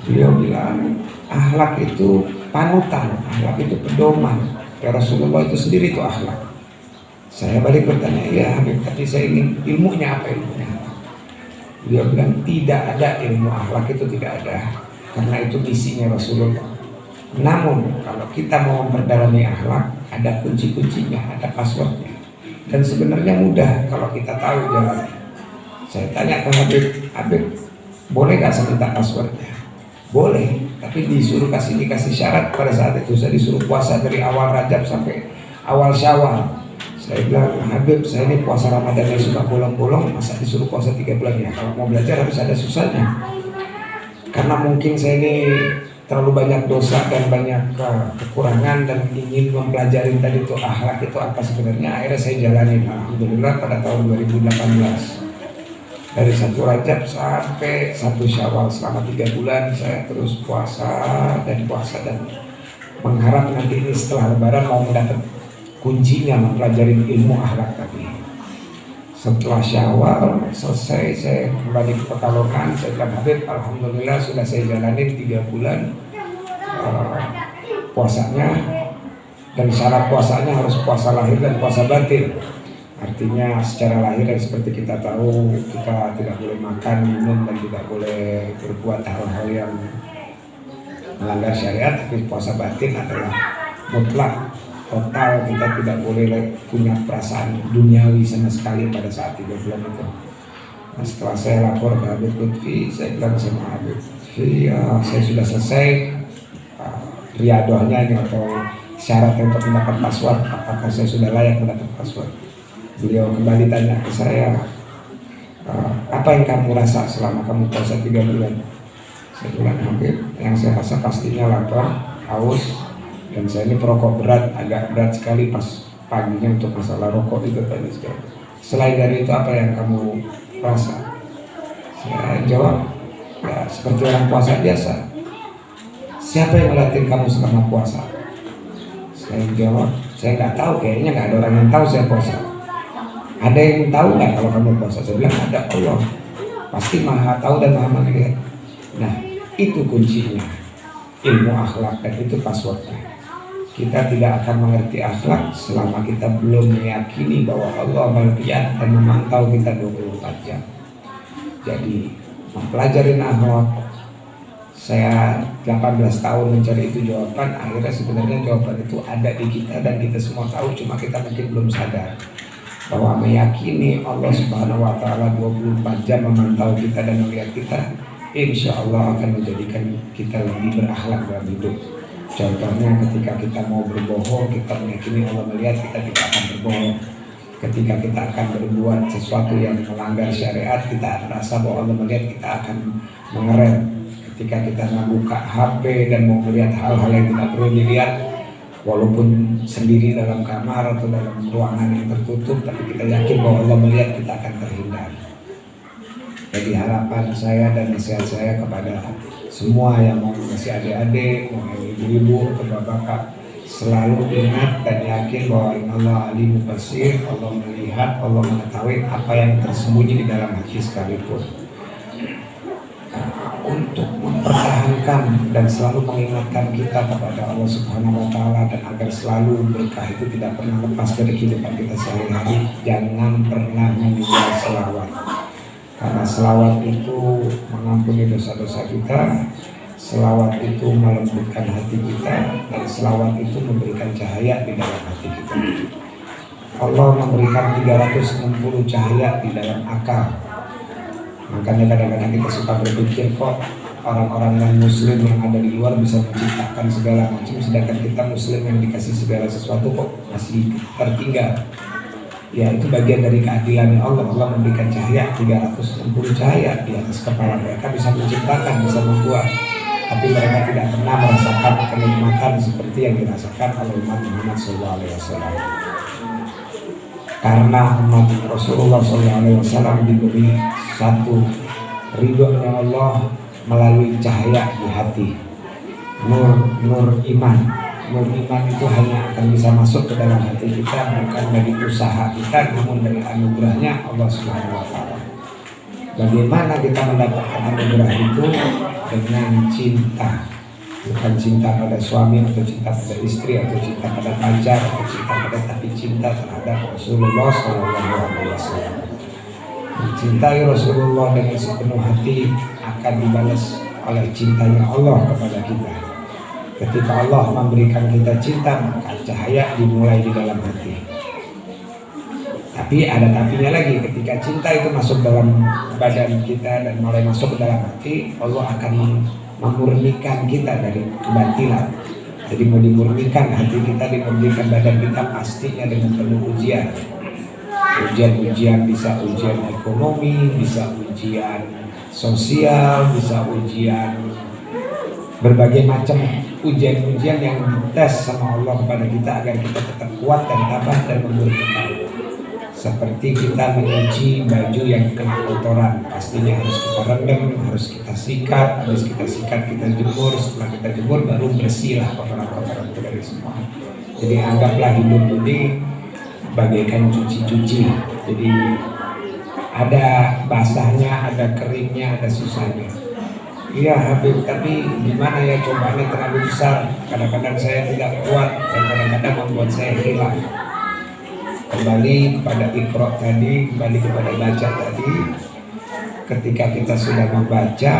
Beliau bilang, akhlak itu panutan, akhlak itu pedoman. Ya Rasulullah itu sendiri itu akhlak. Saya balik bertanya, ya Habib, tapi saya ingin ilmunya apa, ilmunya apa? Beliau bilang, tidak ada ilmu akhlak, itu tidak ada, karena itu misinya Rasulullah. Namun kalau kita mau memperdalami akhlak, ada kunci-kuncinya, ada passwordnya, dan sebenarnya mudah kalau kita tahu jalannya. Saya tanya ke Habib, boleh gak saya minta passwordnya? Boleh, tapi dikasih syarat. Pada saat itu saya disuruh puasa dari awal Rajab sampai awal Syawal. Saya bilang, Habib, saya ini puasa Ramadan yang suka bolong-bolong, masa disuruh puasa 3 bulan ya? Kalau mau belajar harus ada susahnya. Karena mungkin saya ini terlalu banyak dosa dan banyak kekurangan dan ingin mempelajari tadi itu akhlak itu apa sebenarnya. Akhirnya saya jalani, alhamdulillah, pada tahun 2018 dari 1 Rajab sampai 1 Syawal selama 3 bulan saya terus puasa dan mengharap nanti ini setelah Lebaran mau mendapat kuncinya mempelajari ilmu akhlak tadi. Setelah Syawal selesai, saya kembali ke Pekalongan. Saya bilang, Habib, alhamdulillah sudah saya jalani 3 bulan puasanya, dan syarat puasanya harus puasa lahir dan puasa batin. Artinya secara lahir yang seperti kita tahu, kita tidak boleh makan, minum, dan tidak boleh berbuat hal-hal yang melanggar syariat. Tapi puasa batin adalah mutlak, total, kita tidak boleh punya perasaan duniawi sama sekali pada saat 3 bulan itu. Nah, setelah saya lapor ke Habib Lutfi, saya bilang sama Habib Lutfi, saya sudah selesai riadohnya ini atau syarat untuk mendapat password, apakah saya sudah layak mendapat password. Beliau kembali tanya ke saya, apa yang kamu rasa selama kamu puasa 3 bulan? Saya bilang, Habib, yang saya rasa pastinya lapar, haus, dan saya ini perokok berat, agak berat sekali pas paginya untuk masalah rokok itu tadi sekali. Selain dari itu apa yang kamu rasa? Saya jawab, ya seperti orang puasa biasa. Siapa yang melatih kamu selama puasa? Saya jawab, saya nggak tahu, kayaknya nggak ada orang yang tahu saya puasa. Ada yang tahu nggak kalau kamu puasa? Saya bilang, ada, Allah pasti maha tahu dan maha melihat. Nah, itu kuncinya, ilmu akhlak, dan itu passwordnya. Kita tidak akan mengerti akhlak selama kita belum meyakini bahwa Allah melihat dan memantau kita 24 jam. Jadi mempelajari akhlak, saya 18 tahun mencari itu jawaban. Akhirnya sebenarnya jawaban itu ada di kita dan kita semua tahu, cuma kita mungkin belum sadar bahwa meyakini Allah Subhanahu wa Ta'ala 24 jam memantau kita dan melihat kita, insya Allah akan menjadikan kita lebih berakhlak dalam hidup. Contohnya ketika kita mau berbohong, kita meyakini Allah melihat, kita tidak akan berbohong. Ketika kita akan berbuat sesuatu yang melanggar syariat, kita merasa bahwa Allah melihat, kita akan mengerem. Ketika kita membuka HP dan mau melihat hal-hal yang tidak perlu dilihat, walaupun sendiri dalam kamar atau dalam ruangan yang tertutup, tapi kita yakin bahwa Allah melihat, kita akan terhindar. Jadi harapan saya dan nasihat saya kepada semua yang mau masih adik-adik, mau ibu-ibu atau bapak-bapak, selalu ingat dan yakin bahwa Allah alimu basir, Allah melihat, Allah mengetahui apa yang tersembunyi di dalam hati sekalipun. Untuk mempertahankan dan selalu mengingatkan kita kepada Allah Subhanahu wa Ta'ala, dan agar selalu berkah itu tidak pernah lepas dari kehidupan kita sehari-hari, jangan pernah meninggal selawat. Karena selawat itu mengampuni dosa-dosa kita, selawat itu melembutkan hati kita, dan selawat itu memberikan cahaya di dalam hati kita. Allah memberikan 360 cahaya di dalam akal. Makanya kadang-kadang kita suka berpikir kok orang-orang non muslim yang ada di luar bisa menciptakan segala macam, sedangkan kita muslim yang dikasih segala sesuatu kok masih tertinggal. Ya itu bagian dari keadilan Allah. Allah memberikan cahaya 360 cahaya di atas kepala mereka, bisa menciptakan, bisa membuat, tapi mereka tidak pernah merasakan kenikmatan seperti yang dirasakan oleh umat Muhammad SAW. Karena umat Rasulullah SAW diberi satu ridhonya Allah melalui cahaya di hati, nur iman. Nur iman itu hanya akan bisa masuk ke dalam hati kita bukan dari usaha kita, namun dari anugerahnya Allah Subhanahu wa Ta'ala. Bagaimana kita mendapatkan anugerah itu? Dengan cinta, bukan cinta pada suami atau cinta pada istri atau cinta pada pacar atau cinta pada, tapi cinta terhadap Rasulullah SAW. Mencintai Rasulullah dengan sepenuh hati akan dibalas oleh cintanya Allah kepada kita. Ketika Allah memberikan kita cinta, maka cahaya dimulai di dalam hati. Tapi ada tapinya lagi, ketika cinta itu masuk dalam badan kita dan mulai masuk ke dalam hati, Allah akan memurnikan kita dari kebatilan. Jadi mau dimurnikan hati kita, dimurnikan badan kita, pastinya dengan penuh ujian. Ujian-ujian, bisa ujian ekonomi, bisa ujian sosial, bisa ujian berbagai macam ujian-ujian yang dites sama Allah kepada kita agar kita tetap kuat dan tabah dan memurnikan. Seperti kita mencuci baju yang kena kotoran, pastinya harus kita rendam, harus kita sikat, habis kita sikat kita jemur, setelah kita jemur baru bersihlah kotoran-kotoran itu dari semua. Jadi anggaplah hidup ini bagaikan cuci-cuci. Jadi ada basahnya, ada keringnya, ada susahnya. Iya Habib, tapi gimana ya, cobaannya terlalu besar. Kadang-kadang saya tidak kuat dan kadang-kadang membuat saya hilang. Kembali kepada Iqra tadi, kembali kepada baca tadi. Ketika kita sudah membaca,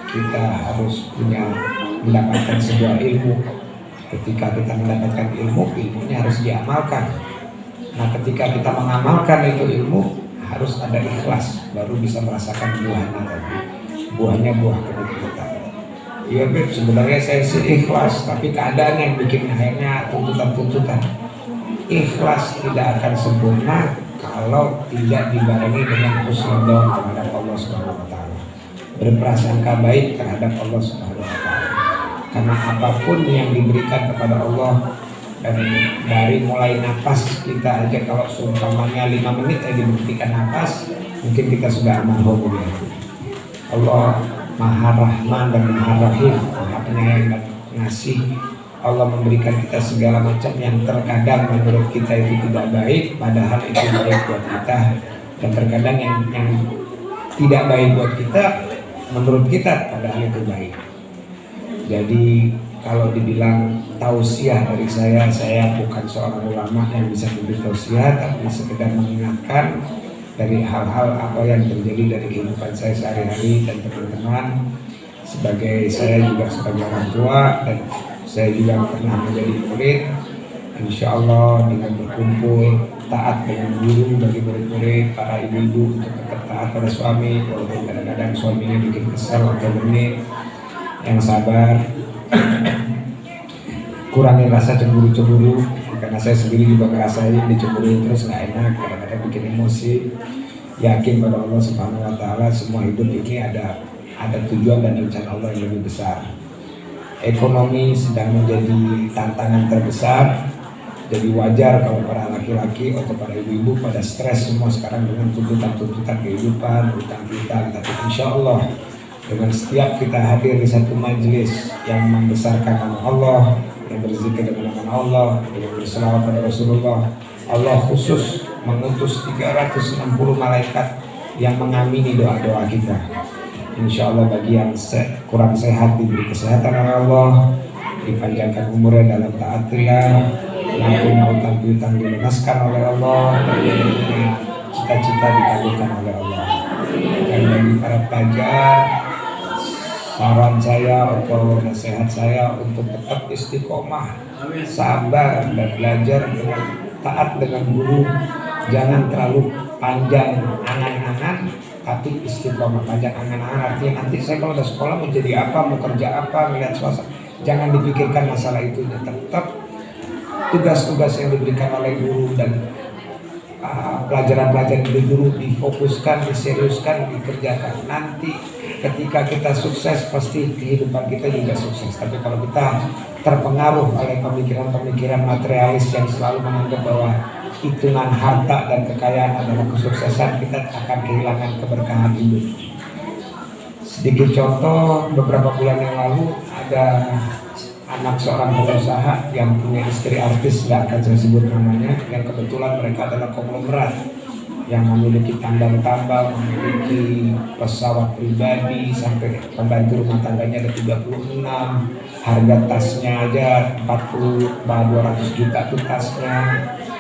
kita harus mendapatkan sebuah ilmu. Ketika kita mendapatkan ilmu, ilmunya harus diamalkan. Nah, ketika kita mengamalkan itu ilmu, harus ada ikhlas, baru bisa merasakan buahnya tadi. Buahnya buah kenikmatan. Iya Beb, sebenarnya saya sih ikhlas, tapi keadaan yang bikin akhirnya tuntutan-tuntutan. Ikhlas tidak akan sempurna kalau tidak dibarengi dengan husnudzon terhadap Allah Subhanahu wa Ta'ala. Berprasangka baik terhadap Allah Subhanahu wa Ta'ala. Karena apapun yang diberikan kepada Allah, dan dari mulai napas kita aja, kalau seumpamanya 5 menit aja dibuktikan napas, mungkin kita sudah aman ya. Allah Maha Rahman dan Maha Rahim, Maha Penyayang dan Pengasih. Allah memberikan kita segala macam yang terkadang menurut kita itu tidak baik, padahal itu baik buat kita. Dan terkadang yang tidak baik buat kita, menurut kita padahal itu baik. Jadi kalau dibilang tausiah dari saya bukan seorang ulama yang bisa memberi tausiah, tapi sekedar mengingatkan dari hal-hal apa yang terjadi dari kehidupan saya sehari-hari dan teman-teman. Sebagai saya juga sebagai orang tua dan saya juga pernah menjadi murid. Insya Allah dengan berkumpul taat dengan guru bagi murid-murid, para ibu-ibu untuk tetap taat pada suami, walaupun kadang-kadang suaminya bikin kesal atau genit, yang sabar. Kurangi rasa cemburu-cemburu, karena saya sendiri juga ngerasain dicemburuin terus nggak enak, kadang-kadang bikin emosi. Yakin pada Allah Subhanahu wa Ta'ala, semua hidup ini ada tujuan dan rencana Allah yang lebih besar. Ekonomi sedang menjadi tantangan terbesar, jadi wajar kalau para laki-laki atau para ibu-ibu pada stres semua sekarang dengan tuntutan-tuntutan kehidupan, utang-utang. Tapi insya Allah dengan setiap kita hadir di satu majelis yang membesarkan nama Allah, yang berzikir dengan nama Allah, yang berselawat pada Rasulullah, Allah khusus mengutus 360 malaikat yang mengamini doa-doa kita. Insya Allah bagi yang kurang sehat diberi kesehatan oleh Allah, dipanjangkan umurnya dalam taatillah, yang punya utang piutang dilunaskan oleh Allah, dan yang punya cita-cita dikabulkan oleh Allah. Dan bagi para pelajar, saran saya atau nasihat saya untuk tetap istiqomah, sabar dan belajar dengan taat dengan guru. Jangan terlalu panjang angan-angan, tapi istiqomah, panjang angan-angan. Artinya nanti saya kalau udah sekolah mau jadi apa, mau kerja apa, melihat suasana, jangan dipikirkan masalah itu. Tetap tugas-tugas yang diberikan oleh guru dan pelajaran-pelajaran dari guru difokuskan, diseriuskan, dikerjakan. Nanti ketika kita sukses pasti kehidupan kita juga sukses. Tapi kalau kita terpengaruh oleh pemikiran-pemikiran materialis yang selalu menganggap bahwa hitungan harta dan kekayaan adalah kesuksesan, kita akan kehilangan keberkahan hidup. Sedikit contoh, beberapa bulan yang lalu ada anak seorang pengusaha yang punya istri artis, nggak akan saya sebut namanya, yang kebetulan mereka adalah konglomerat yang memiliki tambang-tambang, memiliki pesawat pribadi, sampai pembantu rumah tangganya ada 36, harga tasnya aja 200 juta tuh tasnya,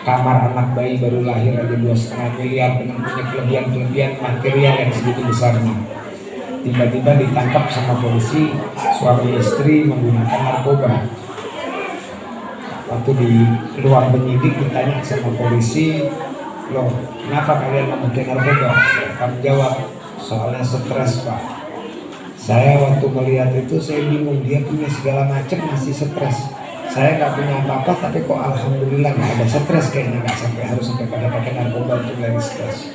kamar anak bayi baru lahir aja 2,5 miliar, dengan punya kelebihan-kelebihan material yang segitu besarnya. Tiba-tiba ditangkap sama polisi, suami istri menggunakan narkoba. Waktu di luar penyidik ditanya sama polisi, loh kenapa kalian memakai narkoba? Kami jawab, soalnya stres Pak. Saya waktu melihat itu saya bingung, dia punya segala macam masih stres. Saya nggak punya apa-apa tapi kok alhamdulillah nggak ada stres, kayaknya nggak sampai harus sampai pada pakai narkoba untuk dari stres.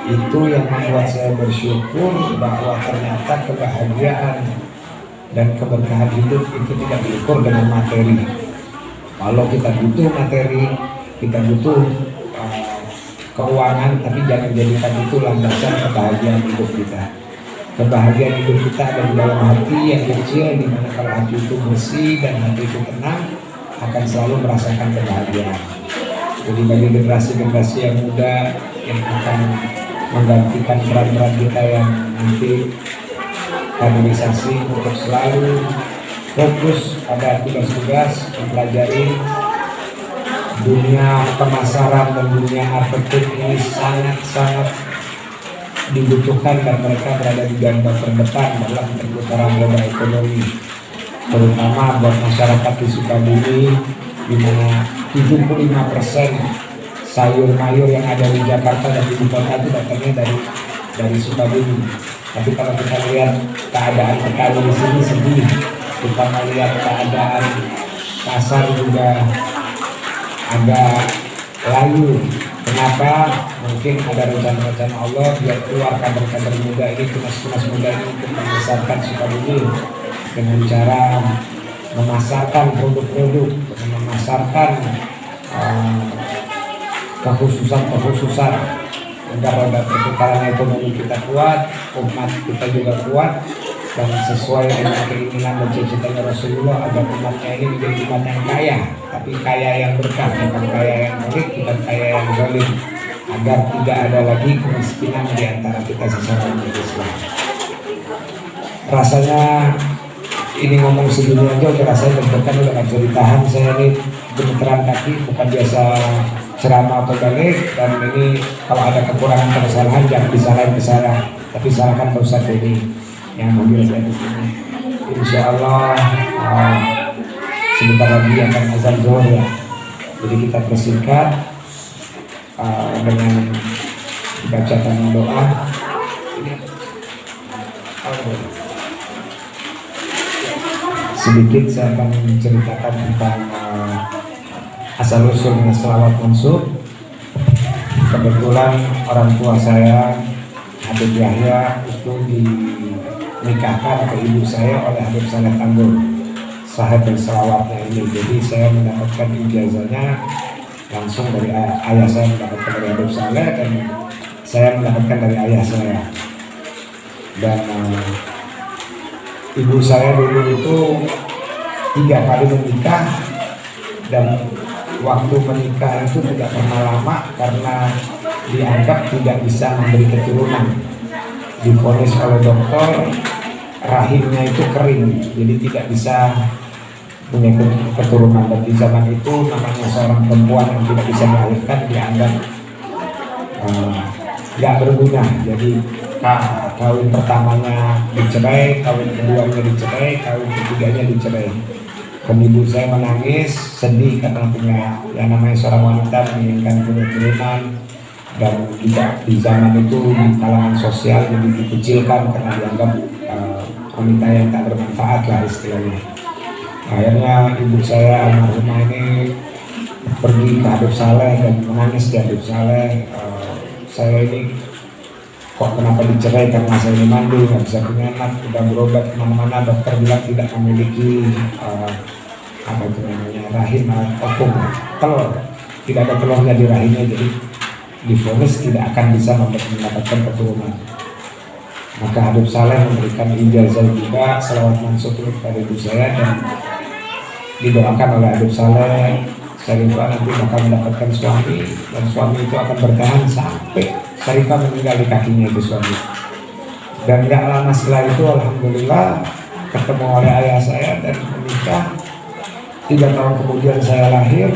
Itu yang membuat saya bersyukur bahwa ternyata kebahagiaan dan keberkahan hidup itu tidak diukur dengan materi. Kalau kita butuh materi, kita butuh keuangan, tapi jangan jadikan itu landasan kebahagiaan hidup kita. Kebahagiaan hidup kita ada di dalam hati yang kecil, di mana kalau hati itu bersih dan hati itu tenang, akan selalu merasakan kebahagiaan. Jadi bagi generasi-generasi yang muda yang akan menggantikan peran-peran kita yang nanti kaderisasi, untuk selalu fokus pada tugas-tugas mempelajari dunia pemasaran dan dunia marketing. Ini sangat-sangat dibutuhkan dan mereka berada di garda terdepan dalam perputaran roda ekonomi, terutama buat masyarakat di Sukabumi, di mana 75% sayur mayur yang ada di Jakarta dan di ibu kota itu datangnya dari Sukabumi. Tapi kalau kita lihat keadaan petani di sini sedih, kita melihat keadaan pasar juga agak layu. Kenapa? Mungkin ada rencana-rencana Allah biar keluar kader-kader muda ini, tunas-tunas muda ini untuk membesarkan Sukabumi dengan cara memasarkan produk-produk, dengan memasarkan kekhususan agar roda perputaran ekonomi kita kuat, umat kita juga kuat, dan sesuai dengan keinginan dan cita-citanya Rasulullah agar umatnya ini menjadi umat yang kaya, tapi kaya yang berkah, bukan kaya yang murid, bukan kaya yang zalim, agar tidak ada lagi kemiskinan di antara kita sesama umat Islam. Rasanya ini ngomong segini aja udah rasanya deg-degan, udah gak bisa ditahan. Saya ini gemeteran kaki, bukan biasa ceramah atau balik, dan ini kalau ada kekurangan atau kesalahan jangan disalahin ke saya, tapi salahkan ke Ustadz ini yang manggil saya di sini. Insya Allah sebentar lagi akan azan zuhur ya, jadi kita persingkat dengan bacakan doa. Sedikit saya akan menceritakan tentang asal usulnya selawat mansur. Kebetulan orang tua saya Habib Yahya itu dinikahkan ke ibu saya oleh Habib Saleh Tanggul, sahib selawatnya ini. Jadi saya mendapatkan ijazahnya langsung dari ayah saya, mendapatkan dari Habib Saleh, dan saya mendapatkan dari ayah saya. Dan ibu saya dulu itu 3 kali menikah, dan waktu menikah itu tidak pernah lama karena dianggap tidak bisa memberi keturunan. Divonis oleh dokter rahimnya itu kering, jadi tidak bisa punya keturunan. Dan di zaman itu namanya seorang perempuan yang tidak bisa melahirkan dianggap nggak berguna. Jadi kawin pertamanya dicerai, kawin keduanya dicerai, kawin ketiganya dicerai. Dan ibu saya menangis, sedih karena punya yang namanya seorang wanita menginginkan punya keturunan, dan juga di zaman itu di kalangan sosial jadi dikucilkan karena dianggap wanita yang tak bermanfaat lah istilahnya. Akhirnya ibu saya almarhumah ini pergi ke Habib Saleh dan menangis di Habib Saleh. Saya ini kok kenapa dicerai karena saya ini mandul, nggak bisa punya anak, udah berobat kemana-mana, dokter bilang tidak memiliki apa itu namanya rahim opung, telur, tidak ada telurnya di rahimnya, jadi divonis tidak akan bisa mendapatkan keturunan. Maka Habib Saleh memberikan ijazah juga selawat mansur kepada ibu saya dan didoakan oleh Habib Saleh Syarifah nanti bakal mendapatkan suami dan suami itu akan bertahan sampai Syarifah meninggal di kakinya itu suami. Dan gak lama setelah itu alhamdulillah ketemu oleh ayah saya dan menikah. 3 tahun kemudian saya lahir,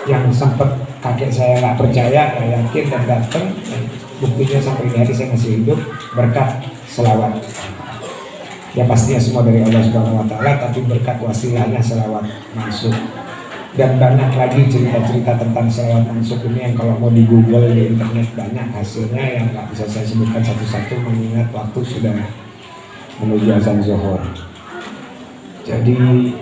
yang sempat kakek saya nggak percaya, nggak yakin dan datang, dan buktinya sampai ini hari saya masih hidup berkat selawat. Ya pastinya semua dari Allah Subhanahu Wa Taala, tapi berkat wasilahnya selawat mansur. Dan banyak lagi cerita-cerita tentang selawat mansur ini yang kalau mau di Google di internet banyak hasilnya yang nggak bisa saya sebutkan satu-satu mengingat waktu sudah menuju azan zuhur. Jadi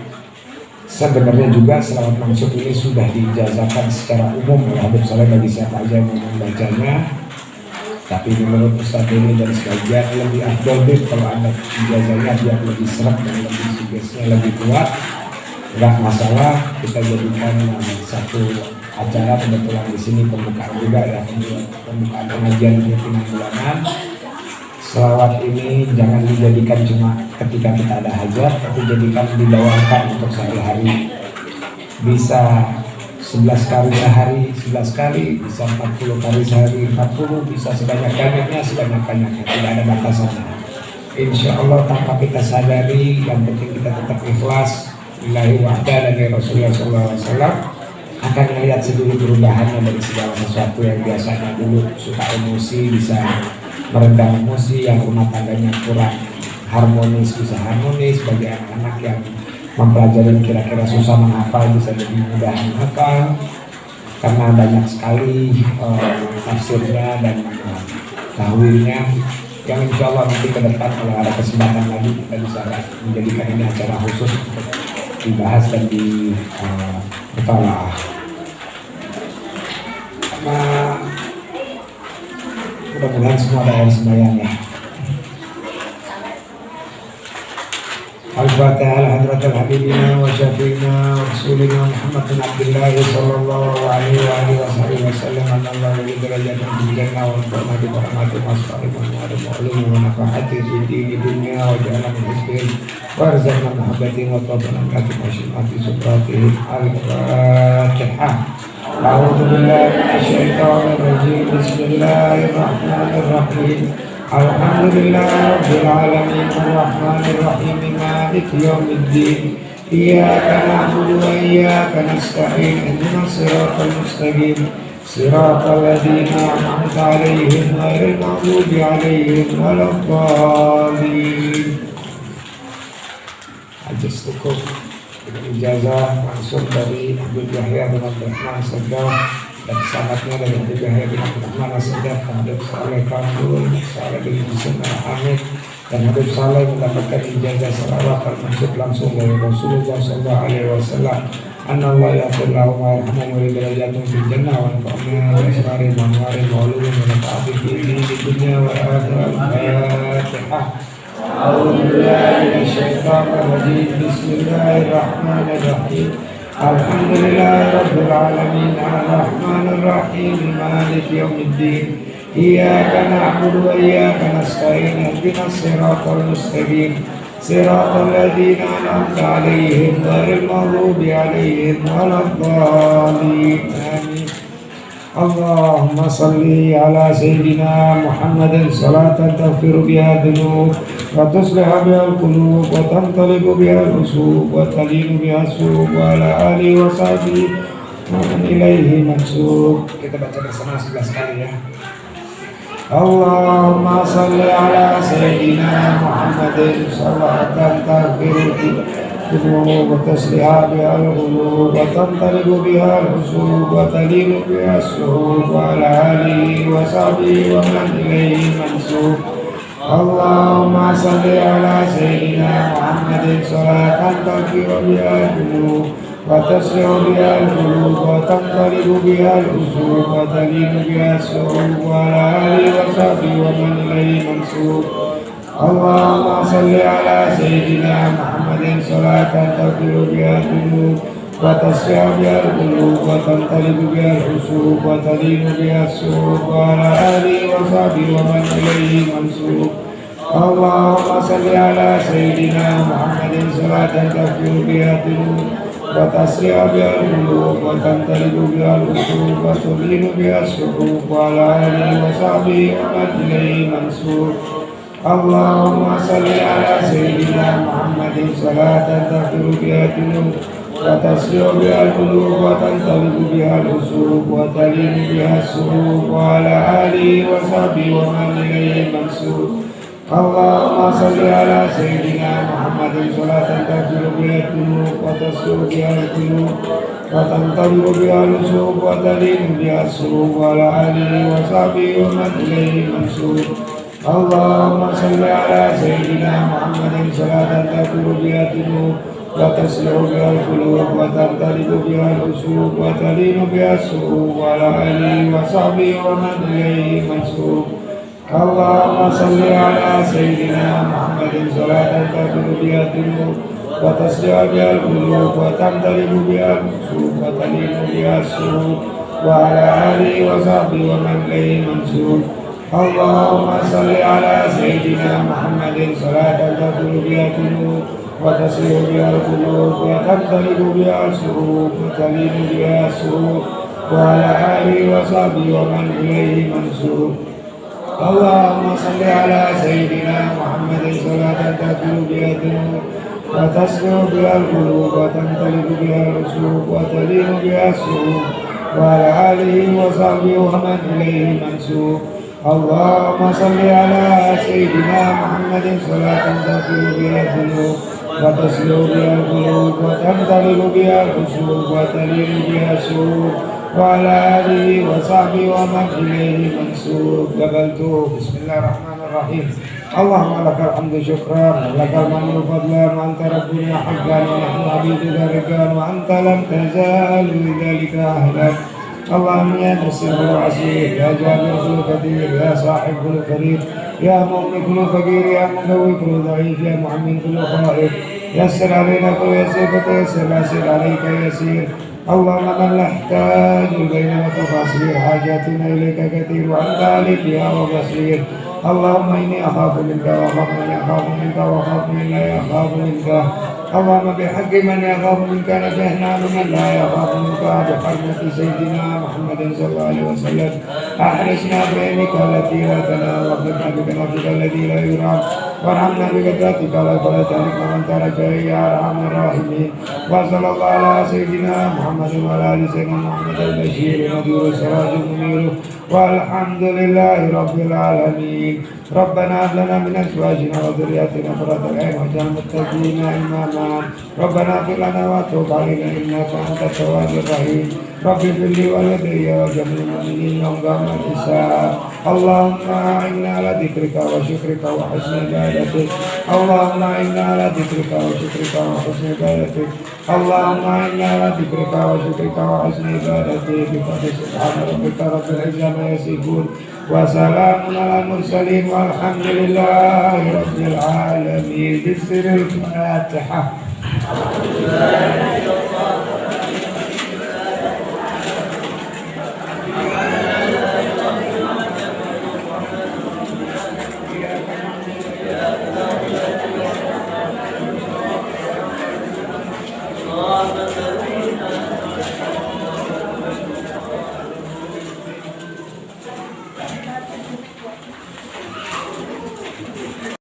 sebenarnya juga selawat mansur ini sudah diijazahkan secara umum oleh Habib Saleh bagi siapa aja yang mau membacanya. Tapi menurut Ustaz ini dan sebagian lebih afdol kalau Anda ijazahnya biar lebih seret dan lebih sugestinya lebih kuat. Enggak masalah, kita jadikan satu acara kebetulan di sini pembukaan juga ya, pembukaan pengajian pimpinan bulanan. Selawat ini jangan dijadikan cuma ketika kita ada hajat, tapi jadikan dibawakan untuk sehari-hari. Bisa 11 kali sehari, 11 kali, bisa 40 kali sehari, 40, bisa sebanyak-banyaknya, sebanyak-banyaknya, tidak ada batasannya. Insya Allah tanpa kita sadari, yang penting kita tetap ikhlas lillahi wahda dan Rasulullah SAW akan melihat sendiri perubahannya dari segala sesuatu yang biasanya dulu suka emosi bisa meredam emosi, yang rumah tangganya kurang harmonis bisa harmonis, bagi anak-anak yang mempelajari kira-kira susah menghafal bisa lebih mudah menghafal karena banyak sekali tafsirnya dan tahwilnya yang insya Allah nanti ke depan kalau ada kesempatan lagi kita bisa menjadikan ini acara khusus untuk dibahas dan di mutalaah. Mudah-mudahan semua ada yang sembahyang ya. Al-Fatihah ala hadratil habibina wa syafi'ina wa rasulina Muhammad bin Abdullah sallallahu alaihi wa alihi wasallam anallahu wa derajatan fil jannah wa rahmatu wa rahmatu wassalatu wa nafa'ati fi dini dunya wa ja'alna min hizbin wa arzaqna mahabbati wa tawbana kati masyimati subrati al-Fatihah. A'udzu billahi minasyaitonir rajim. Bismillahirrahmanirrahim. Alhamdulillah Rabbil Alamin Ar-Rahmanir Rahim Maliki Yawmiddin Iyyaka na'budu wa iyyaka nasta'in ihdinas siratal mustaqim siratal ladzina an'amta 'alaihim ghairil maghdubi 'alaihim waladdallin. Ajaz cukup dengan ijazah langsung dari Abdul Yahya bin Abdurrahman Sadaf dan sanadnya dari Habib Yahya bin Abdurrahman As-Sadaf, Habib Saleh Kamul, Saleh bin Husain Al-Hamid, dan Habib Saleh mendapatkan ijazah salawat al-mansur langsung dari Rasulullah SAW. Anallah yaqul lahum wa yarhamuhum wa derajatun fil jannah wa nafa'na bi asrari wa anwari wa ulumi wa nafa'ati fi dunya wa akhirat. Al-Fatihah. A'udzu billahi minasyaitonir rajim. Bismillahirrahmanirrahim. Alhamdulillah Rabbil Alamin Ar-Rahmanir Rahim Maliki Yawmiddin Iyyaka na'budu wa iyyaka nasta'in ihdinas siratal mustaqim siratal ladzina an'amta 'alaihim ghairil maghdubi 'alaihim waladdallin. Amin. Allahumma salli ala sayyidina Muhammadin salatan taghfiru biha dhunub wa tuslihu biha al-qulub wa tantaliqu biha al-usub wa talinu biha as-suq wa ala alihi wa sahbihi wa man ilaihi mansub. Kita baca bersama 11 kali ya. Allahumma salli ala sayyidina Muhammadin salatan taghfiru الذنوب وتسلها بها القلوب وتنطلق بها الحسوب وتلين بها السحوب وعلى آله وصحبه ومن إليه منسوب. اللهم صل على سيدنا محمد صلاة تغفر بها الذنوب وتسرع بها القلوب وتنطلق بها الحسوب وتلين بها السحوب وعلى آله وصحبه ومن إليه منسوب. اللهم صل على سيدنا محمد صلاة تغفر بها الذنوب وتسرع بها القلوب وتنطلق بها الحسوب وتلين بها السحوب وعلى آله وصحبه ومن إليه منسوب. اللهم صل على سيدنا محمد صلاة تغفر بها الذنوب وتسرع بها القلوب وتنطلق بها الحسوب وتلين بها السحوب وعلى آله وصحبه ومن إليه منسوب. اللهم صل على سيدنا محمد صلاة تغفر بها الذنوب وتسرع بها القلوب وتنطلق بها الحسوب وتلين بها السحوب وعلى آله وصحبه ومن إليه منسوب. اللهم صل على سيدنا محمد صلاة تغفر بها الذنوب وتسرع بها القلوب وتنطلق بها الحسوب وتلين بها السحوب وعلى آله وصحبه ومن إليه منسوب. اللهم صل على سيدنا محمد صلاة تغفر بها الذنوب وتسرع بها القلوب وتنطلق بها الحسوب وتلين بها السحوب وعلى آله وصحبه ومن إليه منسوب. اللهم صل على سيدنا محمد صلاة تغفر بها الذنوب وتسرع بها القلوب وتنطلق بها الحسوب وتلين بها السحوب وعلى آله وصحبه ومن إليه منسوب. اللهم صل على سيدنا محمد صلاة تغفر بها الذنوب وتسرع بها القلوب وتنطلق بها السحوب وتلين بها السحوب وعلى آله وصحبه ومن إليه منسوب. اللهم صل على سيدنا محمد صلاة تغفر بها الذنوب وتسرع بها القلوب وتنطلق بها السحوب وتلين بها السحوب وعلى آله وصحبه ومن إليه منسوب. اللهم صل على سيدنا محمد صلاة تغفر بها الذنوب وتسلو بها القلوب وتنطلق بها الحسوب وتلين بها السحوب وعلى آله وصحبه ومن إليه منسوب. قبلت. بسم الله الرحمن الرحيم. اللهم لك الحمد شكرا ولك المنن فضلا وأنت ربنا حقا ونحن عبيدك رقا وأنت لم تزال لذلك أهلا. اللهم يا ميسر العسير يا جابر كل كثير يا صاحب كل كريم يا مؤمن كل فقير يا مقوي كل ضعيف يا معمن كل خائف يسر علينا كل يسير فتيسر يسر عليك يسير. اللهم من لا يحتاج بين وتفاصيل حاجاتنا إليك كثير وأنت علي بها وبصير. اللهم إني أخاف منك وأخاف من يخاف منك وأخاف من لا يخاف منك. اللهم بحق من يخاف منك نجحنا من لا يخاف منك بحرمة سيدنا محمد صلى الله عليه وسلم. أحرسنا بعينك التي لا تنام وارزقنا بكنفك الذي لا يرام وارحمنا بقدرتك ولا تهلك من ترك يا أرحم الراحمين. وصلى الله على سيدنا محمد وعلى آل سيدنا محمد البشير ونذير السراج المنير والحمد لله رب العالمين. ربنا هب لنا من أزواجنا وذرياتنا قرة أعين واجعلنا للمتقين إماما. ربنا اغفر لنا وتب علينا إنك أنت التواب الرحيم. رب اغفر لي ولوالدي وجميع المؤمنين يوم قيام الحساب. اللهم أعنا على ذكرك وشكرك وحسن عبادتك. اللهم أعنا على ذكرك وشكرك وحسن عبادتك. اللهم أعنا على ذكرك وشكرك وحسن عبادتك. سبحان ربك رب العزة عما يصفون وسلام على المرسلين والحمد لله رب العالمين. بسر الفاتحة.